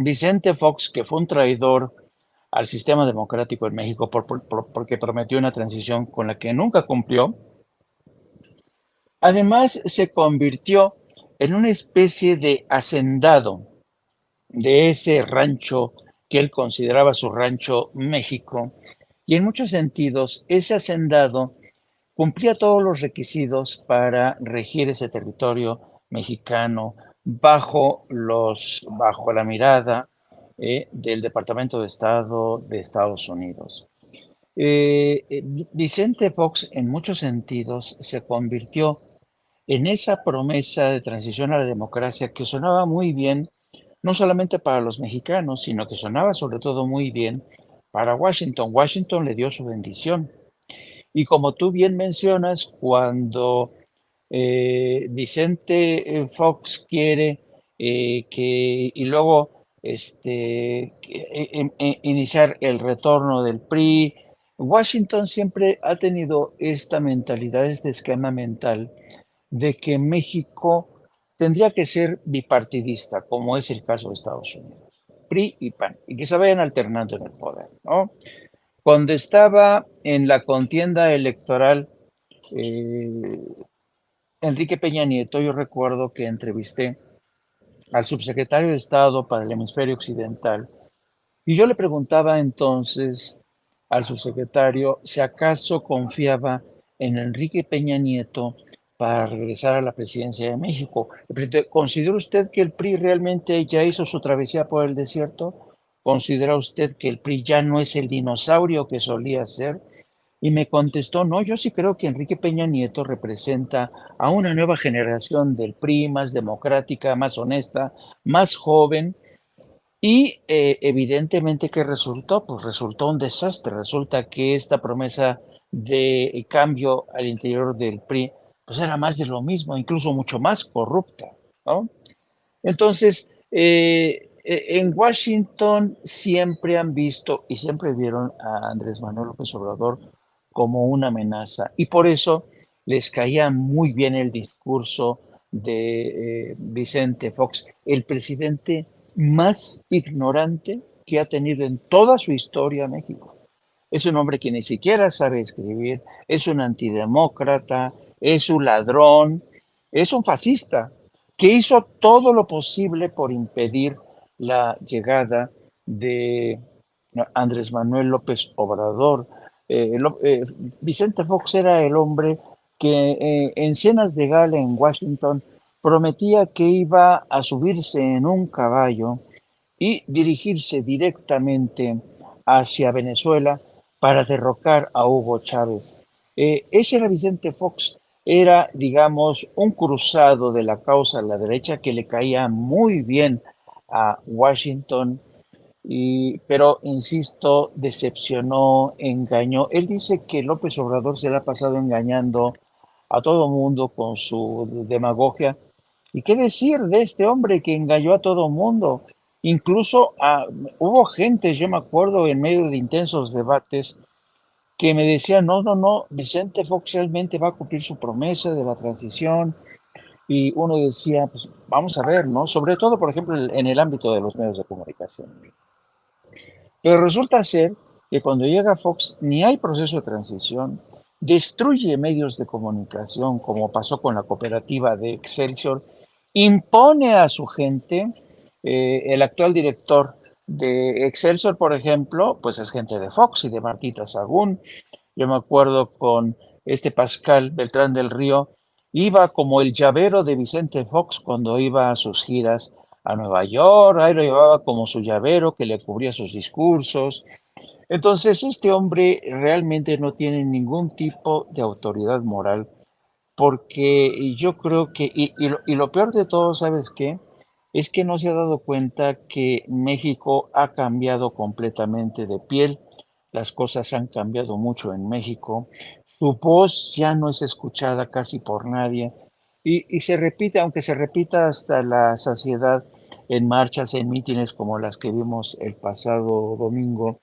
Vicente Fox, que fue un traidor al sistema democrático en México porque prometió una transición con la que nunca cumplió, además se convirtió en una especie de hacendado de ese rancho que él consideraba su rancho México, y en muchos sentidos ese hacendado cumplía todos los requisitos para regir ese territorio mexicano bajo la mirada del Departamento de Estado de Estados Unidos. Vicente Fox en muchos sentidos se convirtió en esa promesa de transición a la democracia que sonaba muy bien, no solamente para los mexicanos, sino que sonaba sobre todo muy bien para Washington. Washington le dio su bendición. Y como tú bien mencionas, cuando Vicente Fox quiere y luego iniciar el retorno del PRI, Washington siempre ha tenido esta mentalidad, este esquema mental de que México tendría que ser bipartidista, como es el caso de Estados Unidos, PRI y PAN, y que se vayan alternando en el poder, ¿no? Cuando estaba en la contienda electoral, Enrique Peña Nieto, yo recuerdo que entrevisté al subsecretario de Estado para el Hemisferio Occidental, y yo le preguntaba entonces al subsecretario si acaso confiaba en Enrique Peña Nieto para regresar a la presidencia de México. Le pregunté, ¿considera usted que el PRI realmente ya hizo su travesía por el desierto? ¿Considera usted que el PRI ya no es el dinosaurio que solía ser? Y me contestó, no, yo sí creo que Enrique Peña Nieto representa a una nueva generación del PRI, más democrática, más honesta, más joven. Y evidentemente, ¿qué resultó? Pues resultó un desastre. Resulta que esta promesa de cambio al interior del PRI, pues era más de lo mismo, incluso mucho más corrupta, ¿no? Entonces, en Washington siempre han visto y siempre vieron a Andrés Manuel López Obrador como una amenaza, y por eso les caía muy bien el discurso de Vicente Fox, el presidente más ignorante que ha tenido en toda su historia México. Es un hombre que ni siquiera sabe escribir, es un antidemócrata, es un ladrón, es un fascista que hizo todo lo posible por impedir la llegada de Andrés Manuel López Obrador. Vicente Fox era el hombre que en cenas de gala en Washington prometía que iba a subirse en un caballo y dirigirse directamente hacia Venezuela para derrocar a Hugo Chávez. Ese era Vicente Fox, era, digamos, un cruzado de la causa a la derecha que le caía muy bien a Washington, pero, insisto, decepcionó, engañó. Él dice que López Obrador se le ha pasado engañando a todo mundo con su demagogia. ¿Y qué decir de este hombre que engañó a todo mundo? Incluso hubo gente, yo me acuerdo, en medio de intensos debates, que me decían, no, Vicente Fox realmente va a cumplir su promesa de la transición. Y uno decía, pues vamos a ver, ¿no? Sobre todo, por ejemplo, en el ámbito de los medios de comunicación. Pero resulta ser que cuando llega Fox ni hay proceso de transición, destruye medios de comunicación, como pasó con la cooperativa de Excelsior, impone a su gente El actual director de Excelsior, por ejemplo, pues es gente de Fox y de Martita Sagún. Yo me acuerdo con este Pascal Beltrán del Río, iba como el llavero de Vicente Fox cuando iba a sus giras a Nueva York, ahí lo llevaba como su llavero que le cubría sus discursos. Entonces, este hombre realmente no tiene ningún tipo de autoridad moral, porque yo creo que, y lo peor de todo, ¿sabes qué? Es que no se ha dado cuenta que México ha cambiado completamente de piel, las cosas han cambiado mucho en México, su voz ya no es escuchada casi por nadie, y se repite, aunque se repita hasta la saciedad en marchas, en mítines como las que vimos el pasado domingo,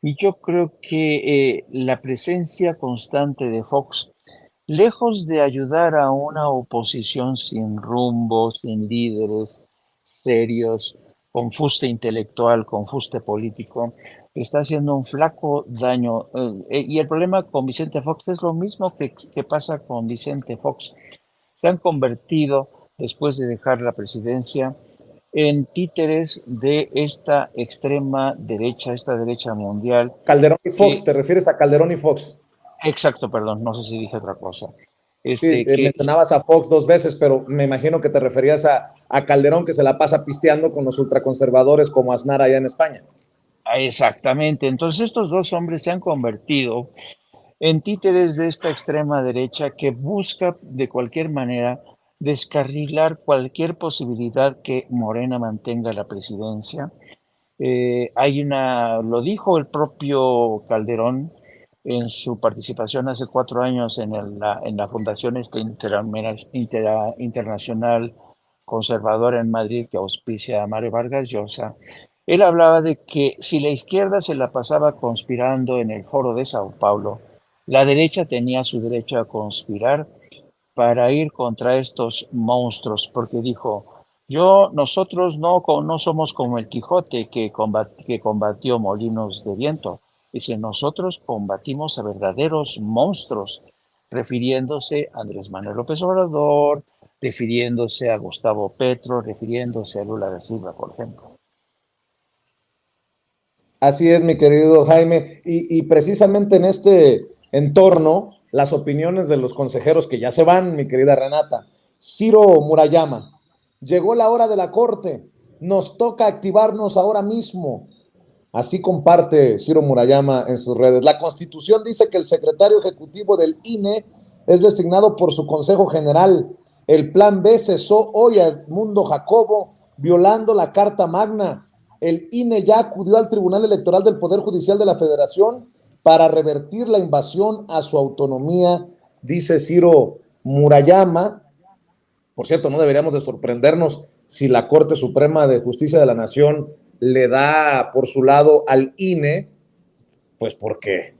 y yo creo que la presencia constante de Fox, lejos de ayudar a una oposición sin rumbo, sin líderes serios, con fuste intelectual, con fuste político, está haciendo un flaco daño. Y el problema con Vicente Fox es lo mismo que pasa con Vicente Fox. Se han convertido, después de dejar la presidencia, en títeres de esta extrema derecha, esta derecha mundial. Calderón y Fox, Que, ¿te refieres a Calderón y Fox? exacto, perdón, no sé si dije otra cosa. Sí, mencionabas a Fox 2 veces, pero me imagino que te referías a Calderón, que se la pasa pisteando con los ultraconservadores como Aznar allá en España. Exactamente, entonces estos dos hombres se han convertido en títeres de esta extrema derecha que busca de cualquier manera descarrilar cualquier posibilidad que Morena mantenga la presidencia. Lo dijo el propio Calderón en su participación hace 4 años en la Fundación Internacional Conservadora en Madrid que auspicia a Mario Vargas Llosa. Él hablaba de que si la izquierda se la pasaba conspirando en el foro de Sao Paulo, la derecha tenía su derecho a conspirar para ir contra estos monstruos, porque dijo, nosotros no somos como el Quijote que combatió molinos de viento. Dice, nosotros combatimos a verdaderos monstruos, refiriéndose a Andrés Manuel López Obrador, refiriéndose a Gustavo Petro, refiriéndose a Lula da Silva, por ejemplo. Así es, mi querido Jaime, y precisamente en este entorno, las opiniones de los consejeros que ya se van, mi querida Renata. Ciro Murayama, llegó la hora de la corte, nos toca activarnos ahora mismo. Así comparte Ciro Murayama en sus redes. La Constitución dice que el secretario ejecutivo del INE es designado por su Consejo General. El Plan B cesó hoy a Edmundo Jacobo, violando la Carta Magna. El INE ya acudió al Tribunal Electoral del Poder Judicial de la Federación para revertir la invasión a su autonomía, dice Ciro Murayama. Por cierto, no deberíamos de sorprendernos si la Corte Suprema de Justicia de la Nación le da por su lado al INE, pues porque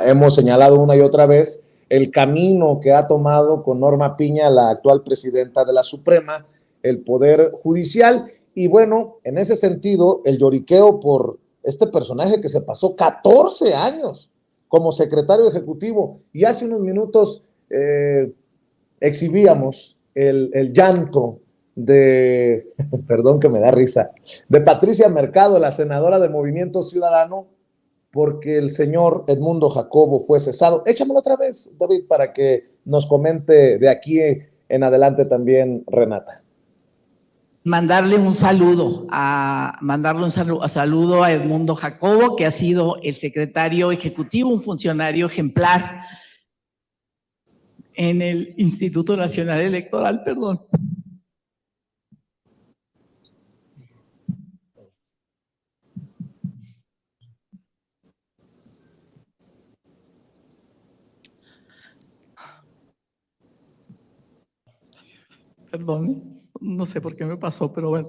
hemos señalado una y otra vez el camino que ha tomado con Norma Piña, la actual presidenta de la Suprema, el Poder Judicial. Y bueno, en ese sentido, el lloriqueo por este personaje que se pasó 14 años como secretario ejecutivo, y hace unos minutos exhibíamos el llanto de, perdón que me da risa, de Patricia Mercado, la senadora de Movimiento Ciudadano, porque el señor Edmundo Jacobo fue cesado. Échamelo otra vez, David, para que nos comente de aquí en adelante también Renata. Mandarle un saludo a Edmundo Jacobo, que ha sido el secretario ejecutivo, un funcionario ejemplar en el Instituto Nacional Electoral, perdón. Perdón, no sé por qué me pasó, pero bueno.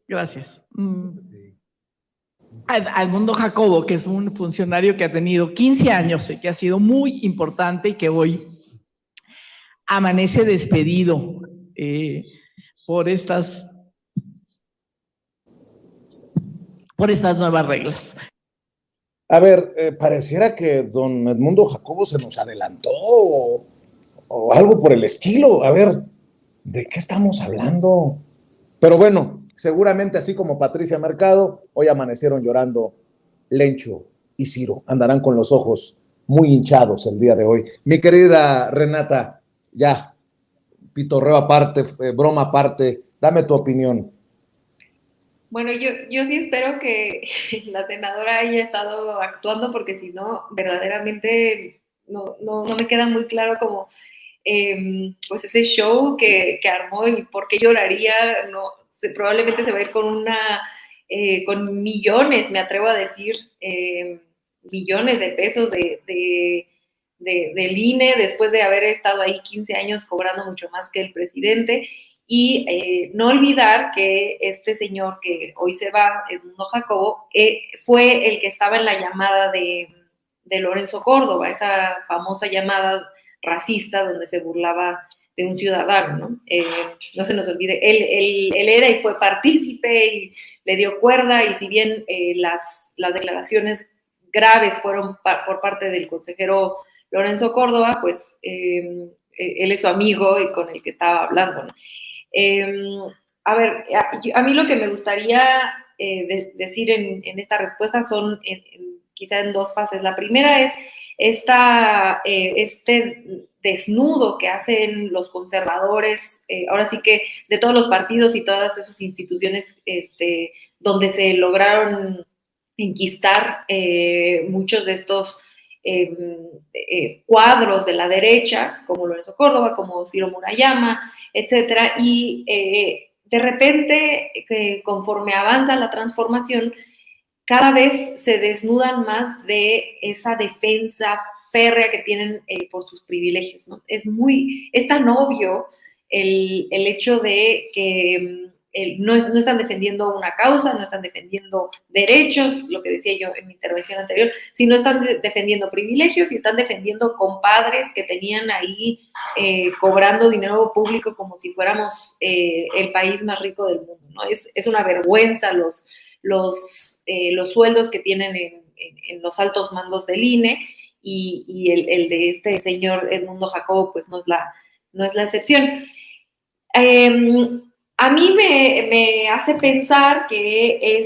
Gracias. Edmundo Jacobo, que es un funcionario que ha tenido 15 años y que ha sido muy importante y que hoy amanece despedido por estas nuevas reglas. A ver, pareciera que don Edmundo Jacobo se nos adelantó o algo por el estilo. A ver, ¿de qué estamos hablando? Pero bueno, seguramente así como Patricia Mercado, hoy amanecieron llorando Lencho y Ciro. Andarán con los ojos muy hinchados el día de hoy. Mi querida Renata, ya, pitorreo aparte, broma aparte, dame tu opinión. Bueno, yo sí espero que la senadora haya estado actuando, porque si no, verdaderamente no me queda muy claro como pues ese show que armó y por qué lloraría. No, probablemente se va a ir con con millones, me atrevo a decir, millones de pesos del INE, después de haber estado ahí 15 años cobrando mucho más que el presidente. Y no olvidar que este señor que hoy se va, Edmundo Jacobo, fue el que estaba en la llamada de Lorenzo Córdoba, esa famosa llamada racista donde se burlaba de un ciudadano, ¿no? No se nos olvide, él era y fue partícipe y le dio cuerda, y si bien las declaraciones graves fueron por parte del consejero Lorenzo Córdoba, pues él es su amigo y con el que estaba hablando, ¿no? A ver, a mí lo que me gustaría decir en esta respuesta son quizá en dos fases. La primera es este desnudo que hacen los conservadores, ahora sí que de todos los partidos y todas esas instituciones donde se lograron enquistar muchos de estos cuadros de la derecha, como Lorenzo Córdoba, como Ciro Murayama, etcétera, y de repente, conforme avanza la transformación, cada vez se desnudan más de esa defensa férrea que tienen por sus privilegios, ¿no? Es tan obvio el hecho de que no están defendiendo una causa, no están defendiendo derechos, lo que decía yo en mi intervención anterior, sino están defendiendo privilegios y están defendiendo compadres que tenían ahí cobrando dinero público como si fuéramos el país más rico del mundo, ¿no? Es una vergüenza los sueldos que tienen en los altos mandos del INE, y el de este señor Edmundo Jacobo pues no es la excepción. A mí me hace pensar que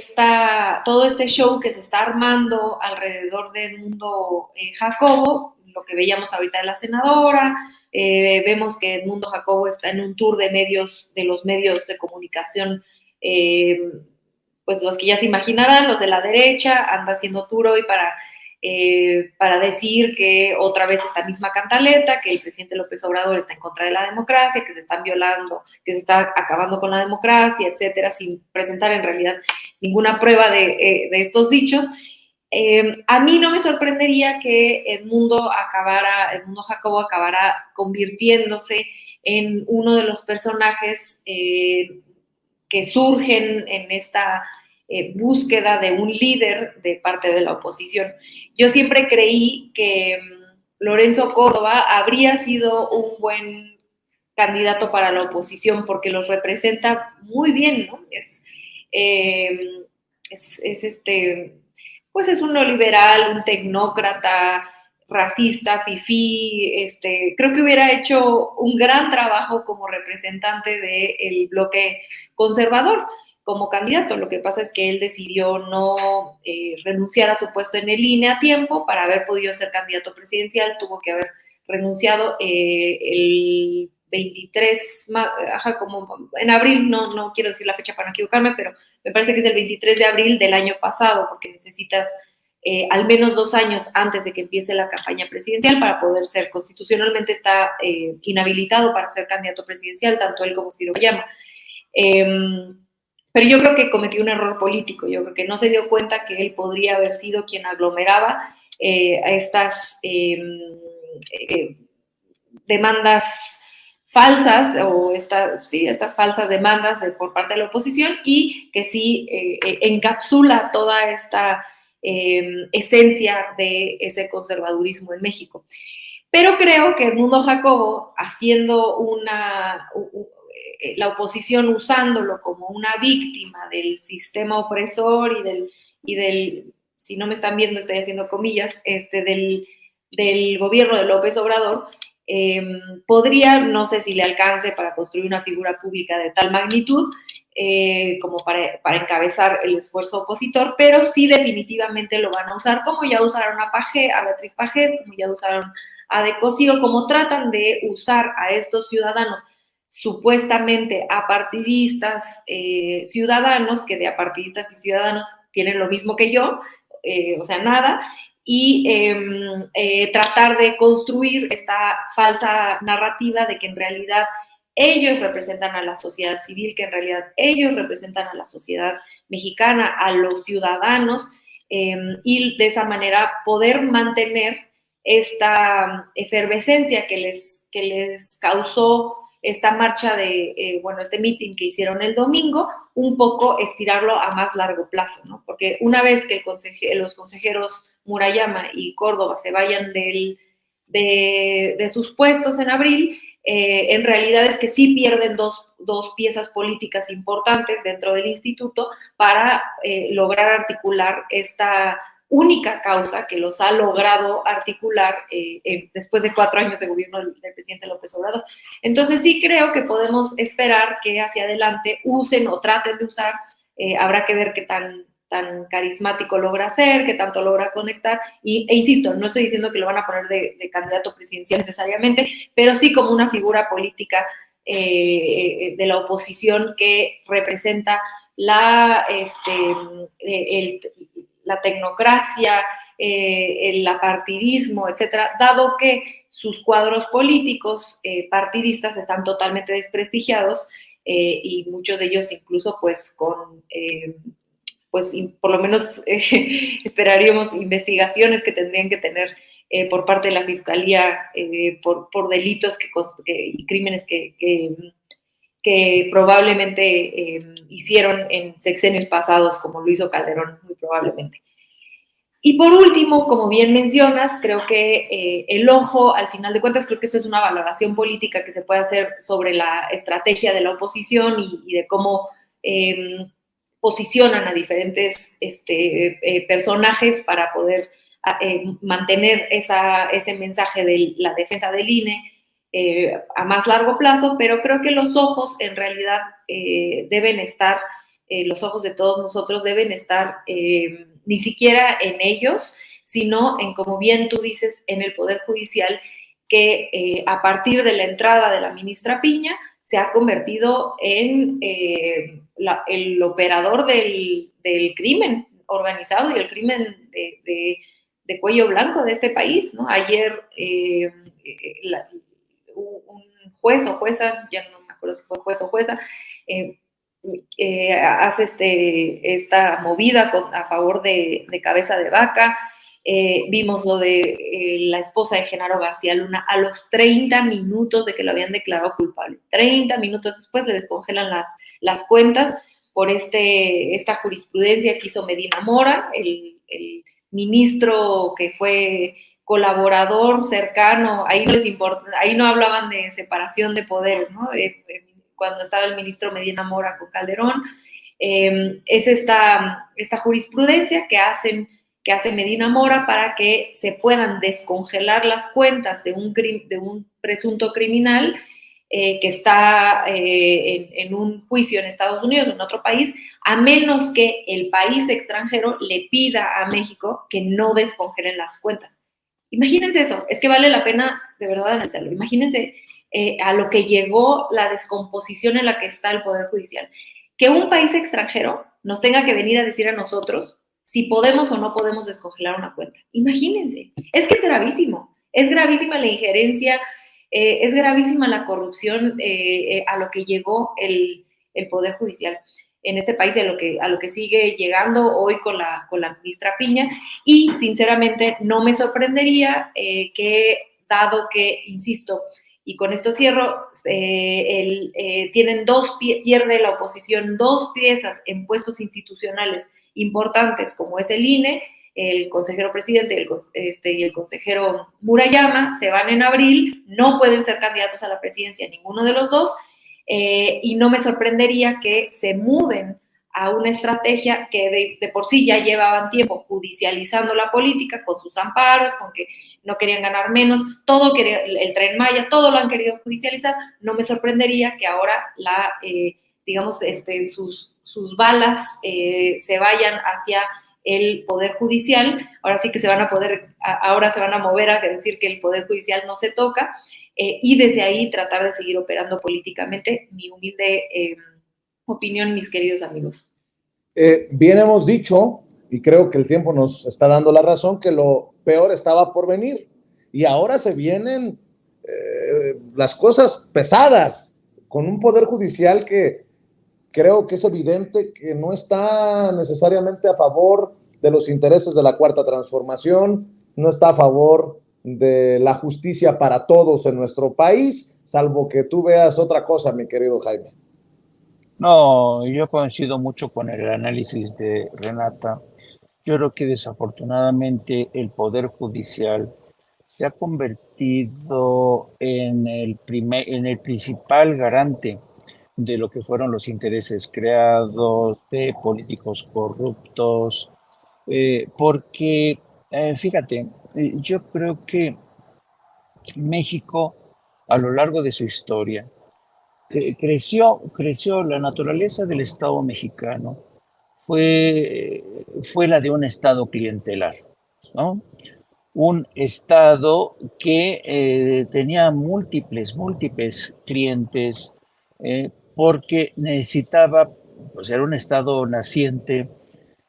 todo este show que se está armando alrededor de Edmundo Jacobo, lo que veíamos ahorita de la senadora, vemos que Edmundo Jacobo está en un tour de los medios de comunicación, pues los que ya se imaginarán, los de la derecha, anda haciendo tour hoy para decir que otra vez esta misma cantaleta, que el presidente López Obrador está en contra de la democracia, que se están violando, que se está acabando con la democracia, etcétera, sin presentar en realidad ninguna prueba de estos dichos. A mí no me sorprendería que Edmundo Jacobo acabara convirtiéndose en uno de los personajes que surgen en esta búsqueda de un líder de parte de la oposición. Yo siempre creí que Lorenzo Córdoba habría sido un buen candidato para la oposición porque los representa muy bien, ¿no? Pues es un neoliberal, un tecnócrata, racista, fifí, creo que hubiera hecho un gran trabajo como representante del bloque conservador como candidato. Lo que pasa es que él decidió no renunciar a su puesto en el INE a tiempo para haber podido ser candidato presidencial. Tuvo que haber renunciado el 23, como en abril, no quiero decir la fecha para no equivocarme, pero me parece que es el 23 de abril del año pasado, porque necesitas al menos 2 años antes de que empiece la campaña presidencial para poder ser. Constitucionalmente está inhabilitado para ser candidato presidencial, tanto él como Ciro Murayama. Pero yo creo que cometió un error político. Yo creo que no se dio cuenta que él podría haber sido quien aglomeraba a estas demandas falsas, o estas falsas demandas por parte de la oposición, y que sí encapsula toda esta esencia de ese conservadurismo en México. Pero creo que Edmundo Jacobo, haciendo la oposición usándolo como una víctima del sistema opresor y del, si no me están viendo, estoy haciendo comillas, del gobierno de López Obrador, podría, no sé si le alcance para construir una figura pública de tal magnitud, como para encabezar el esfuerzo opositor, pero sí definitivamente lo van a usar, como ya usaron a Beatriz Pajés, como ya usaron a De Cosío, como tratan de usar a estos ciudadanos supuestamente apartidistas, ciudadanos, que de apartidistas y ciudadanos tienen lo mismo que yo, o sea, nada, y tratar de construir esta falsa narrativa de que en realidad ellos representan a la sociedad civil, que en realidad ellos representan a la sociedad mexicana, a los ciudadanos, y de esa manera poder mantener esta efervescencia que les causó esta marcha este meeting que hicieron el domingo, un poco estirarlo a más largo plazo, ¿no? Porque una vez que los consejeros Murayama y Córdoba se vayan de sus puestos en abril, en realidad es que sí pierden dos piezas políticas importantes dentro del instituto para lograr articular esta única causa que los ha logrado articular después de 4 años de gobierno del presidente López Obrador. Entonces sí creo que podemos esperar que hacia adelante usen o traten de usar, habrá que ver qué tan carismático logra ser, qué tanto logra conectar, e insisto, no estoy diciendo que lo van a poner de candidato presidencial necesariamente, pero sí como una figura política de la oposición que representa la tecnocracia, el apartidismo, etcétera, dado que sus cuadros políticos partidistas están totalmente desprestigiados y muchos de ellos incluso pues con por lo menos esperaríamos investigaciones que tendrían que tener por parte de la Fiscalía por delitos y crímenes que probablemente hicieron en sexenios pasados, como lo hizo Calderón, muy probablemente. Y por último, como bien mencionas, creo que el ojo, al final de cuentas, creo que eso es una valoración política que se puede hacer sobre la estrategia de la oposición y de cómo posicionan a diferentes personajes para poder mantener ese mensaje de la defensa del INE a más largo plazo, pero creo que los ojos en realidad deben estar, los ojos de todos nosotros deben estar ni siquiera en ellos, sino en, como bien tú dices, en el Poder Judicial, que a partir de la entrada de la ministra Piña se ha convertido en el operador del crimen organizado y el crimen de cuello blanco de este país, ¿no? Ayer un juez o jueza, ya no me acuerdo si fue juez o jueza, hace esta movida a favor de Cabeza de Vaca. Vimos lo de la esposa de Genaro García Luna a los 30 minutos de que lo habían declarado culpable. 30 minutos después le descongelan las cuentas por esta jurisprudencia que hizo Medina Mora, el ministro que fue colaborador cercano. Ahí no hablaban de separación de poderes, ¿no? Cuando estaba el ministro Medina Mora con Calderón. Es esta jurisprudencia que hace Medina Mora para que se puedan descongelar las cuentas de un presunto criminal que está en un juicio en Estados Unidos o en otro país, a menos que el país extranjero le pida a México que no descongelen las cuentas. Imagínense eso, es que vale la pena de verdad analizarlo. Imagínense a lo que llegó la descomposición en la que está el Poder Judicial. Que un país extranjero nos tenga que venir a decir a nosotros si podemos o no podemos descongelar una cuenta. Imagínense, es que es gravísimo. Es gravísima la injerencia, es gravísima la corrupción a lo que llegó el Poder Judicial en este país, a lo que sigue llegando hoy con la ministra Piña, y sinceramente no me sorprendería que, dado que, insisto, y con esto cierro, pierde la oposición 2 piezas en puestos institucionales importantes, como es el INE, el consejero presidente y el consejero Murayama, se van en abril, no pueden ser candidatos a la presidencia ninguno de los dos, y no me sorprendería que se muden a una estrategia que de por sí ya llevaban tiempo judicializando la política con sus amparos, con que no querían ganar menos, el Tren Maya, todo lo han querido judicializar. No me sorprendería que ahora digamos, sus balas se vayan hacia el Poder Judicial. Ahora sí que ahora se van a mover a decir que el Poder Judicial no se toca, y desde ahí tratar de seguir operando políticamente. Mi humilde opinión, mis queridos amigos. Bien hemos dicho, y creo que el tiempo nos está dando la razón, que lo peor estaba por venir. Y ahora se vienen las cosas pesadas, con un Poder Judicial que creo que es evidente que no está necesariamente a favor de los intereses de la Cuarta Transformación, no está a favor de la justicia para todos en nuestro país, salvo que tú veas otra cosa, mi querido Jaime. No, yo coincido mucho con el análisis de Renata. Yo creo que desafortunadamente el Poder Judicial se ha convertido en en el principal garante de lo que fueron los intereses creados, de políticos corruptos, porque, fíjate, yo creo que México, a lo largo de su historia, creció la naturaleza del Estado mexicano, fue la de un Estado clientelar, ¿no? Un Estado que tenía múltiples clientes, porque necesitaba, pues era un Estado naciente,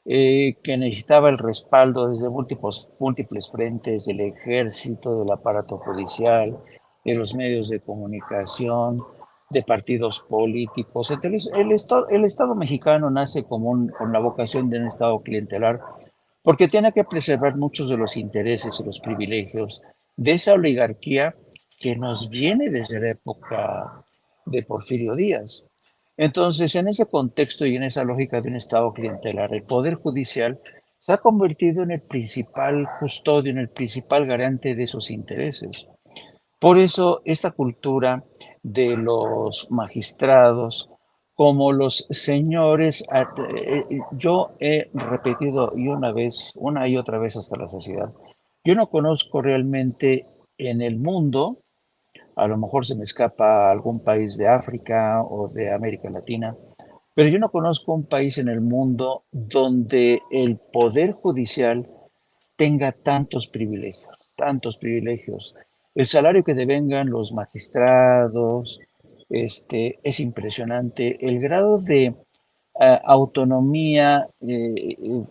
que necesitaba el respaldo desde múltiples frentes del ejército, del aparato judicial, de los medios de comunicación, de partidos políticos. Entonces, el Estado mexicano nace con la vocación de un Estado clientelar, porque tiene que preservar muchos de los intereses y los privilegios de esa oligarquía que nos viene desde la época de Porfirio Díaz. Entonces, en ese contexto y en esa lógica de un Estado clientelar, el Poder Judicial se ha convertido en el principal custodio, en el principal garante de esos intereses. Por eso, esta cultura de los magistrados, como los señores, yo he repetido una y otra vez hasta la saciedad, yo no conozco realmente en el mundo, a lo mejor se me escapa algún país de África o de América Latina, pero yo no conozco un país en el mundo donde el Poder Judicial tenga tantos privilegios, tantos privilegios. El salario que devengan los magistrados, es impresionante. El grado de autonomía,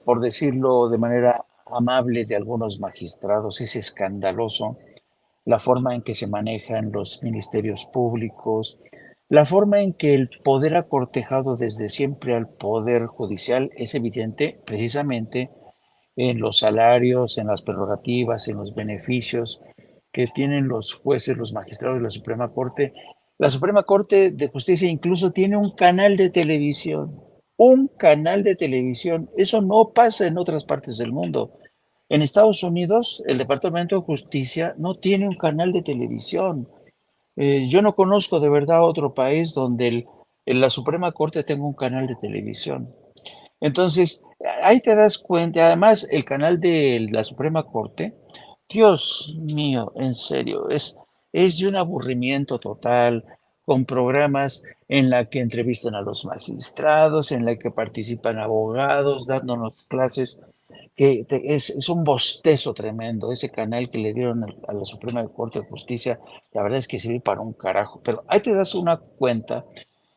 por decirlo de manera amable, de algunos magistrados es escandaloso. La forma en que se manejan los ministerios públicos, la forma en que el poder ha cortejado desde siempre al Poder Judicial es evidente precisamente en los salarios, en las prerrogativas, en los beneficios que tienen los jueces, los magistrados de la Suprema Corte. La Suprema Corte de Justicia incluso tiene un canal de televisión. Un canal de televisión. Eso no pasa en otras partes del mundo. En Estados Unidos, el Departamento de Justicia no tiene un canal de televisión. Yo no conozco de verdad otro país donde la Suprema Corte tenga un canal de televisión. Entonces, ahí te das cuenta, además el canal de la Suprema Corte, Dios mío, en serio, es de un aburrimiento total, con programas en la que entrevistan a los magistrados, en la que participan abogados, dándonos clases, que es un bostezo tremendo. Ese canal que le dieron a la Suprema Corte de Justicia, la verdad es que sirve para un carajo, pero ahí te das una cuenta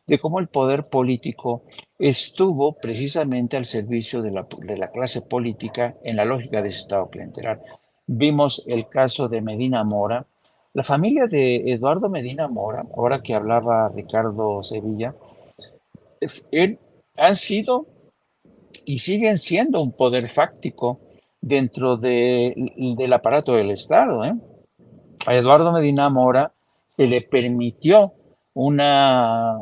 de cómo el poder político estuvo precisamente al servicio de la clase política en la lógica de ese Estado clientelar. Vimos el caso de Medina Mora. La familia de Eduardo Medina Mora, ahora que hablaba Ricardo Sevilla, han sido y siguen siendo un poder fáctico dentro del aparato del Estado. A Eduardo Medina Mora se le permitió una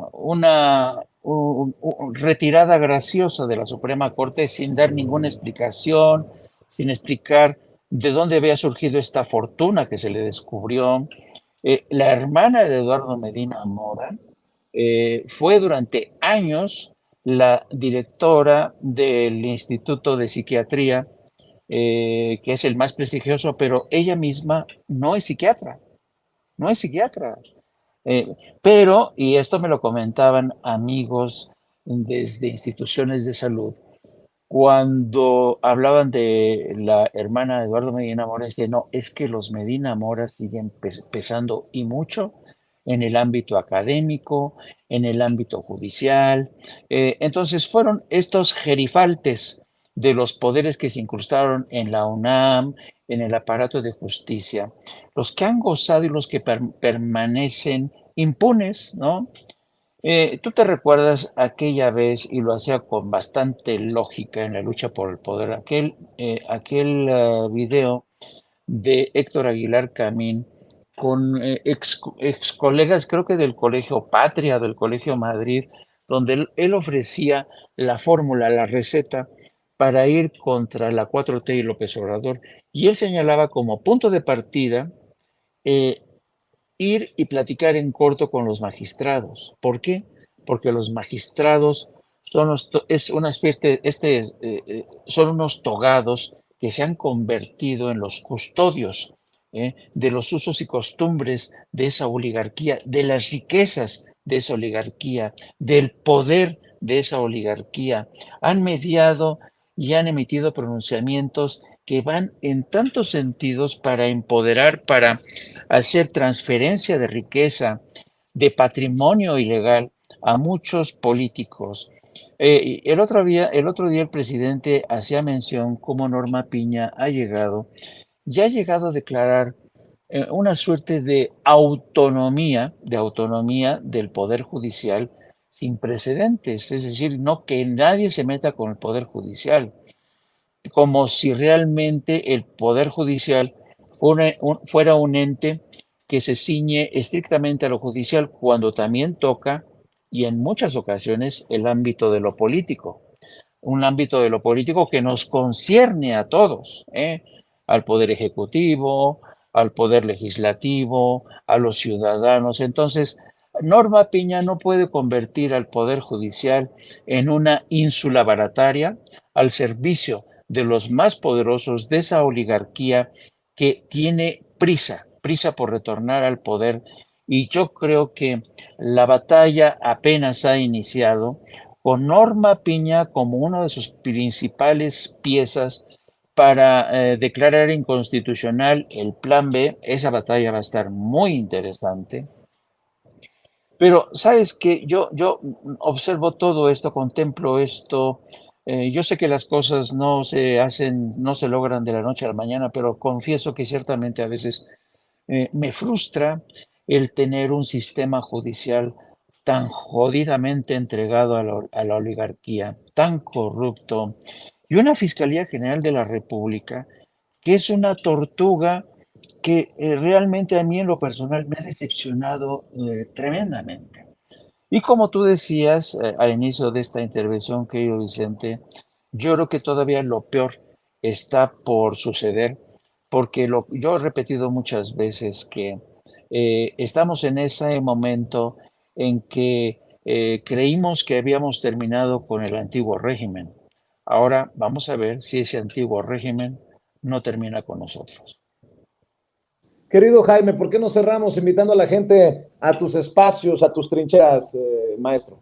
retirada graciosa de la Suprema Corte sin dar ninguna explicación, sin explicar de dónde había surgido esta fortuna que se le descubrió. La hermana de Eduardo Medina Mora fue durante años la directora del Instituto de Psiquiatría, que es el más prestigioso, pero ella misma no es psiquiatra, no es psiquiatra. Pero, y esto me lo comentaban amigos desde instituciones de salud, cuando hablaban de la hermana de Eduardo Medina Mora, decía, no, es que los Medina Mora siguen pesando y mucho en el ámbito académico, en el ámbito judicial. Entonces fueron estos gerifaltes de los poderes que se incrustaron en la UNAM, en el aparato de justicia, los que han gozado y los que permanecen impunes, ¿no? ¿Tú te recuerdas aquella vez, y lo hacía con bastante lógica en la lucha por el poder, aquel video de Héctor Aguilar Camín con ex colegas, creo que del Colegio Patria, del Colegio Madrid, donde él ofrecía la fórmula, la receta para ir contra la 4T y López Obrador? Y él señalaba como punto de partida eh, ir y platicar en corto con los magistrados. ¿Por qué? Porque los magistrados es una especie, son unos togados que se han convertido en los custodios de los usos y costumbres de esa oligarquía, de las riquezas de esa oligarquía, del poder de esa oligarquía. Han mediado y han emitido pronunciamientos que van en tantos sentidos para empoderar, para hacer transferencia de riqueza, de patrimonio ilegal a muchos políticos. El otro día el presidente hacía mención cómo Norma Piña ya ha llegado a declarar una suerte de autonomía del Poder Judicial sin precedentes, es decir, no que nadie se meta con el Poder Judicial, como si realmente el Poder Judicial fuera un ente que se ciñe estrictamente a lo judicial, cuando también toca, y en muchas ocasiones, el ámbito de lo político. Un ámbito de lo político que nos concierne a todos, al Poder Ejecutivo, al Poder Legislativo, a los ciudadanos. Entonces, Norma Piña no puede convertir al Poder Judicial en una ínsula barataria al servicio de los más poderosos de esa oligarquía que tiene prisa por retornar al poder. Y yo creo que la batalla apenas ha iniciado, con Norma Piña como una de sus principales piezas para declarar inconstitucional el Plan B. Esa batalla va a estar muy interesante. Pero, ¿sabes qué? Yo observo todo esto, contemplo esto. Yo sé que las cosas no se hacen, no se logran de la noche a la mañana, pero confieso que ciertamente a veces me frustra el tener un sistema judicial tan jodidamente entregado a la oligarquía, tan corrupto, y una Fiscalía General de la República que es una tortuga que realmente a mí en lo personal me ha decepcionado tremendamente. Y como tú decías al inicio de esta intervención, querido Vicente, yo creo que todavía lo peor está por suceder, porque yo he repetido muchas veces que estamos en ese momento en que creímos que habíamos terminado con el antiguo régimen. Ahora vamos a ver si ese antiguo régimen no termina con nosotros. Querido Jaime, ¿por qué no cerramos invitando a la gente a tus espacios, a tus trincheras, maestro?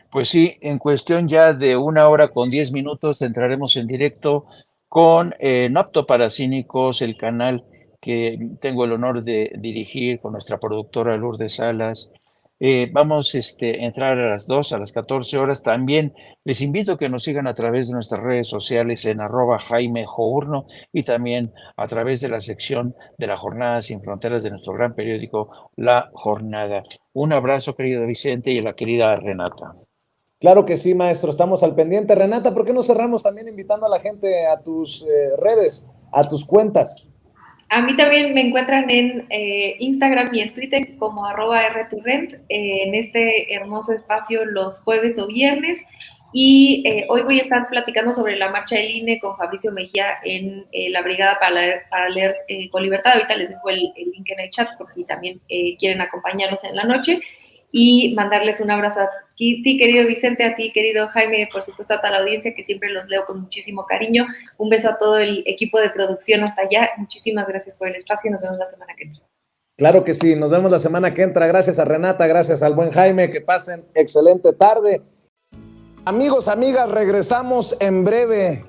Pues sí, en cuestión ya de 1 hora con 10 minutos entraremos en directo con No Apto para Cínicos, el canal que tengo el honor de dirigir con nuestra productora Lourdes Salas. Vamos a entrar a las 2, a las 14 horas. También les invito a que nos sigan a través de nuestras redes sociales en @JaimeJourno y también a través de la sección de la Jornada Sin Fronteras de nuestro gran periódico La Jornada. Un abrazo, querido Vicente, y a la querida Renata. Claro que sí, maestro, estamos al pendiente. Renata, ¿por qué no cerramos también invitando a la gente a tus redes, a tus cuentas? A mí también me encuentran en Instagram y en Twitter como @rturrent, en este hermoso espacio los jueves o viernes. Y hoy voy a estar platicando sobre la marcha del INE con Fabricio Mejía en la Brigada para leer con Libertad. Ahorita les dejo el link en el chat por si también quieren acompañarnos en la noche. Y mandarles un abrazo a ti, querido Vicente, a ti, querido Jaime, por supuesto a toda la audiencia, que siempre los leo con muchísimo cariño. Un beso a todo el equipo de producción hasta allá. Muchísimas gracias por el espacio y nos vemos la semana que viene. Claro que sí, nos vemos la semana que entra. Gracias a Renata, gracias al buen Jaime, que pasen excelente tarde. Amigos, amigas, regresamos en breve,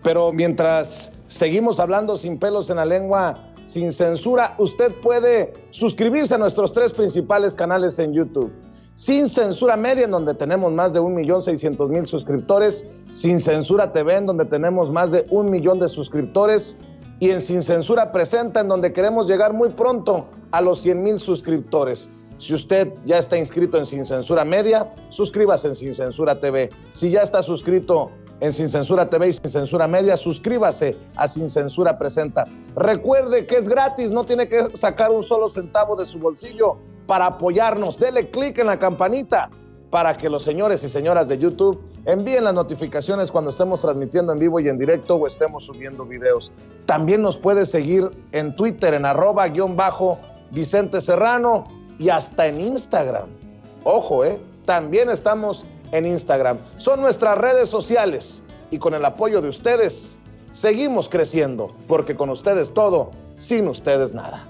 pero mientras seguimos hablando sin pelos en la lengua, sin censura, usted puede suscribirse a nuestros 3 principales canales en YouTube. Sin Censura Media, en donde tenemos más de 1.600.000 suscriptores, Sin Censura TV, en donde tenemos más de 1 millón de suscriptores, y en Sin Censura Presenta, en donde queremos llegar muy pronto a los 100,000 suscriptores. Si usted ya está inscrito en Sin Censura Media, suscríbase en Sin Censura TV. Si ya está suscrito en Sin Censura TV y Sin Censura Media, suscríbase a Sin Censura Presenta. Recuerde que es gratis, no tiene que sacar un solo centavo de su bolsillo para apoyarnos. Dele clic en la campanita para que los señores y señoras de YouTube envíen las notificaciones cuando estemos transmitiendo en vivo y en directo o estemos subiendo videos. También nos puede seguir en Twitter en @Vicente Serrano y hasta en Instagram. Ojo, también estamos en Instagram. Son nuestras redes sociales y con el apoyo de ustedes seguimos creciendo, porque con ustedes todo, sin ustedes nada.